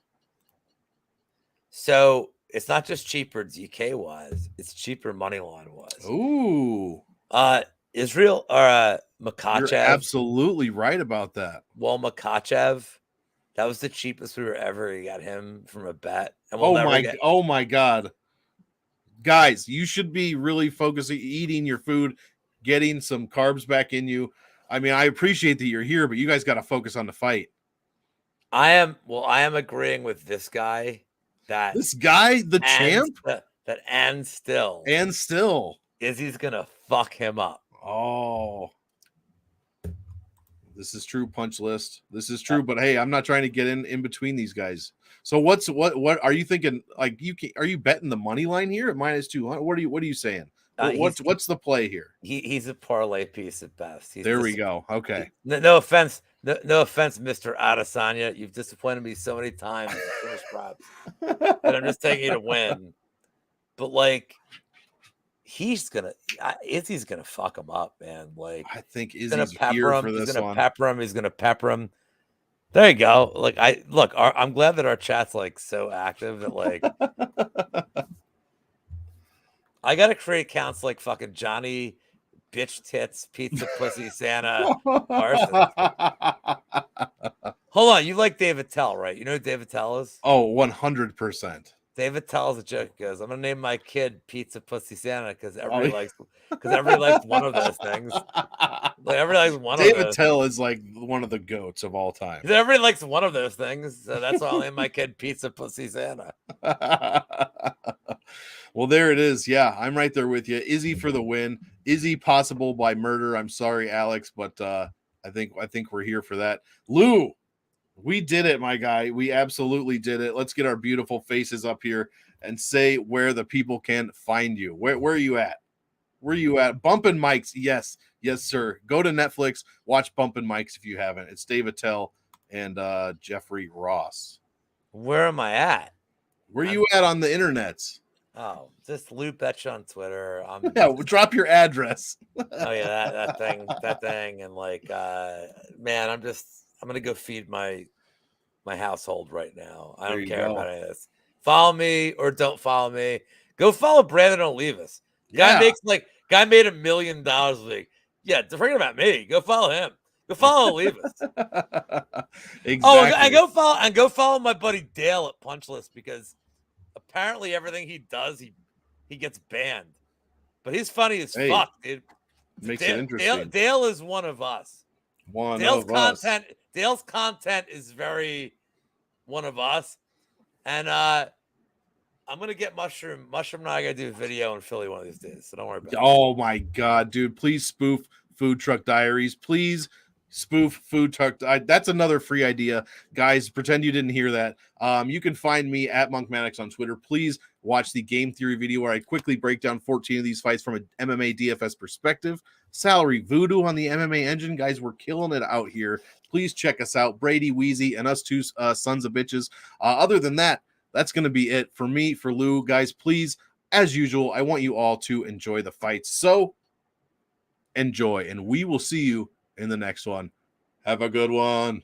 So it's not just cheaper DK wise; it's cheaper money line wise. Ooh, Israel or Makhachev. You're absolutely right about that. Well, Makhachev. That was the cheapest we were ever got him from a bet. And oh my God. Guys, you should be really focusing, eating your food, getting some carbs back in you. I mean, I appreciate that you're here, but you guys got to focus on the fight. I am agreeing with this guy that the champ, and still Izzy's gonna fuck him up. Oh. This is true, punch list. This is true, but hey, I'm not trying to get in between these guys. So what are you thinking? Like, are you betting the money line here at -200? What are you saying? What's the play here? He's a parlay piece at best. There we go. Okay. No offense, Mr. Adesanya. You've disappointed me so many times in finish props that I'm just taking you to win. But like, Izzy's gonna fuck him up, man. Like, I think Izzy's here for this one. He's gonna pepper him. There you go. Like, I'm glad that our chat's like so active that like I gotta create accounts like fucking Johnny Bitch Tits Pizza Pussy Santa Parsons. Hold on, you like David Tell, right? You know who David Tell is? Oh, 100%. David tells a joke. He goes, "I'm gonna name my kid Pizza Pussy Santa because everybody likes one of those things. Like, everybody likes one of those. David Tell is like one of the goats of all time. Everybody likes one of those things, so that's why I'll name my kid Pizza Pussy Santa." Well, there it is. Yeah, I'm right there with you. Izzy for the win. Izzy possible by murder. I'm sorry, Alex, but I think we're here for that. Lou. We did it, my guy. We absolutely did it. Let's get our beautiful faces up here and say where the people can find you. Where are you at? Where are you at? Bumpin' Mics. Yes, sir. Go to Netflix. Watch Bumpin' Mics if you haven't. It's David Tell and Jeffrey Ross. Where am I at? Where are you at on the internets? Oh, just Lou Betya on Twitter. Drop your address. Oh yeah, that thing, and like, man, I'm gonna go feed my household right now. I don't care about any of this. Follow me or don't follow me. Go follow Brandon Olivas. Guy made $1 million a week. Yeah, forget about me. Go follow him. Go follow Olivas. Exactly. Oh, and go follow my buddy Dale at Punchlist, because apparently everything he does, he gets banned. But he's funny as fuck, dude. Makes it interesting. Dale is one of us. Dale's content is very one of us. And I'm gonna get Mushroom. Mushroom and I gotta do a video in Philly one of these days. So don't worry about it. Oh my God, dude. Please spoof Food Truck Diaries. Please spoof Food Truck. That's another free idea. Guys, pretend you didn't hear that. You can find me at MonkMMATics on Twitter. Please watch the game theory video where I quickly break down 14 of these fights from an MMA DFS perspective. Salary Voodoo on the MMA engine. Guys, we're killing it out here. Please check us out. Brady, Wheezy, and us two sons of bitches. Other than that, that's going to be it for me, for Lou. Guys, please, as usual, I want you all to enjoy the fights. So enjoy, and we will see you in the next one. Have a good one.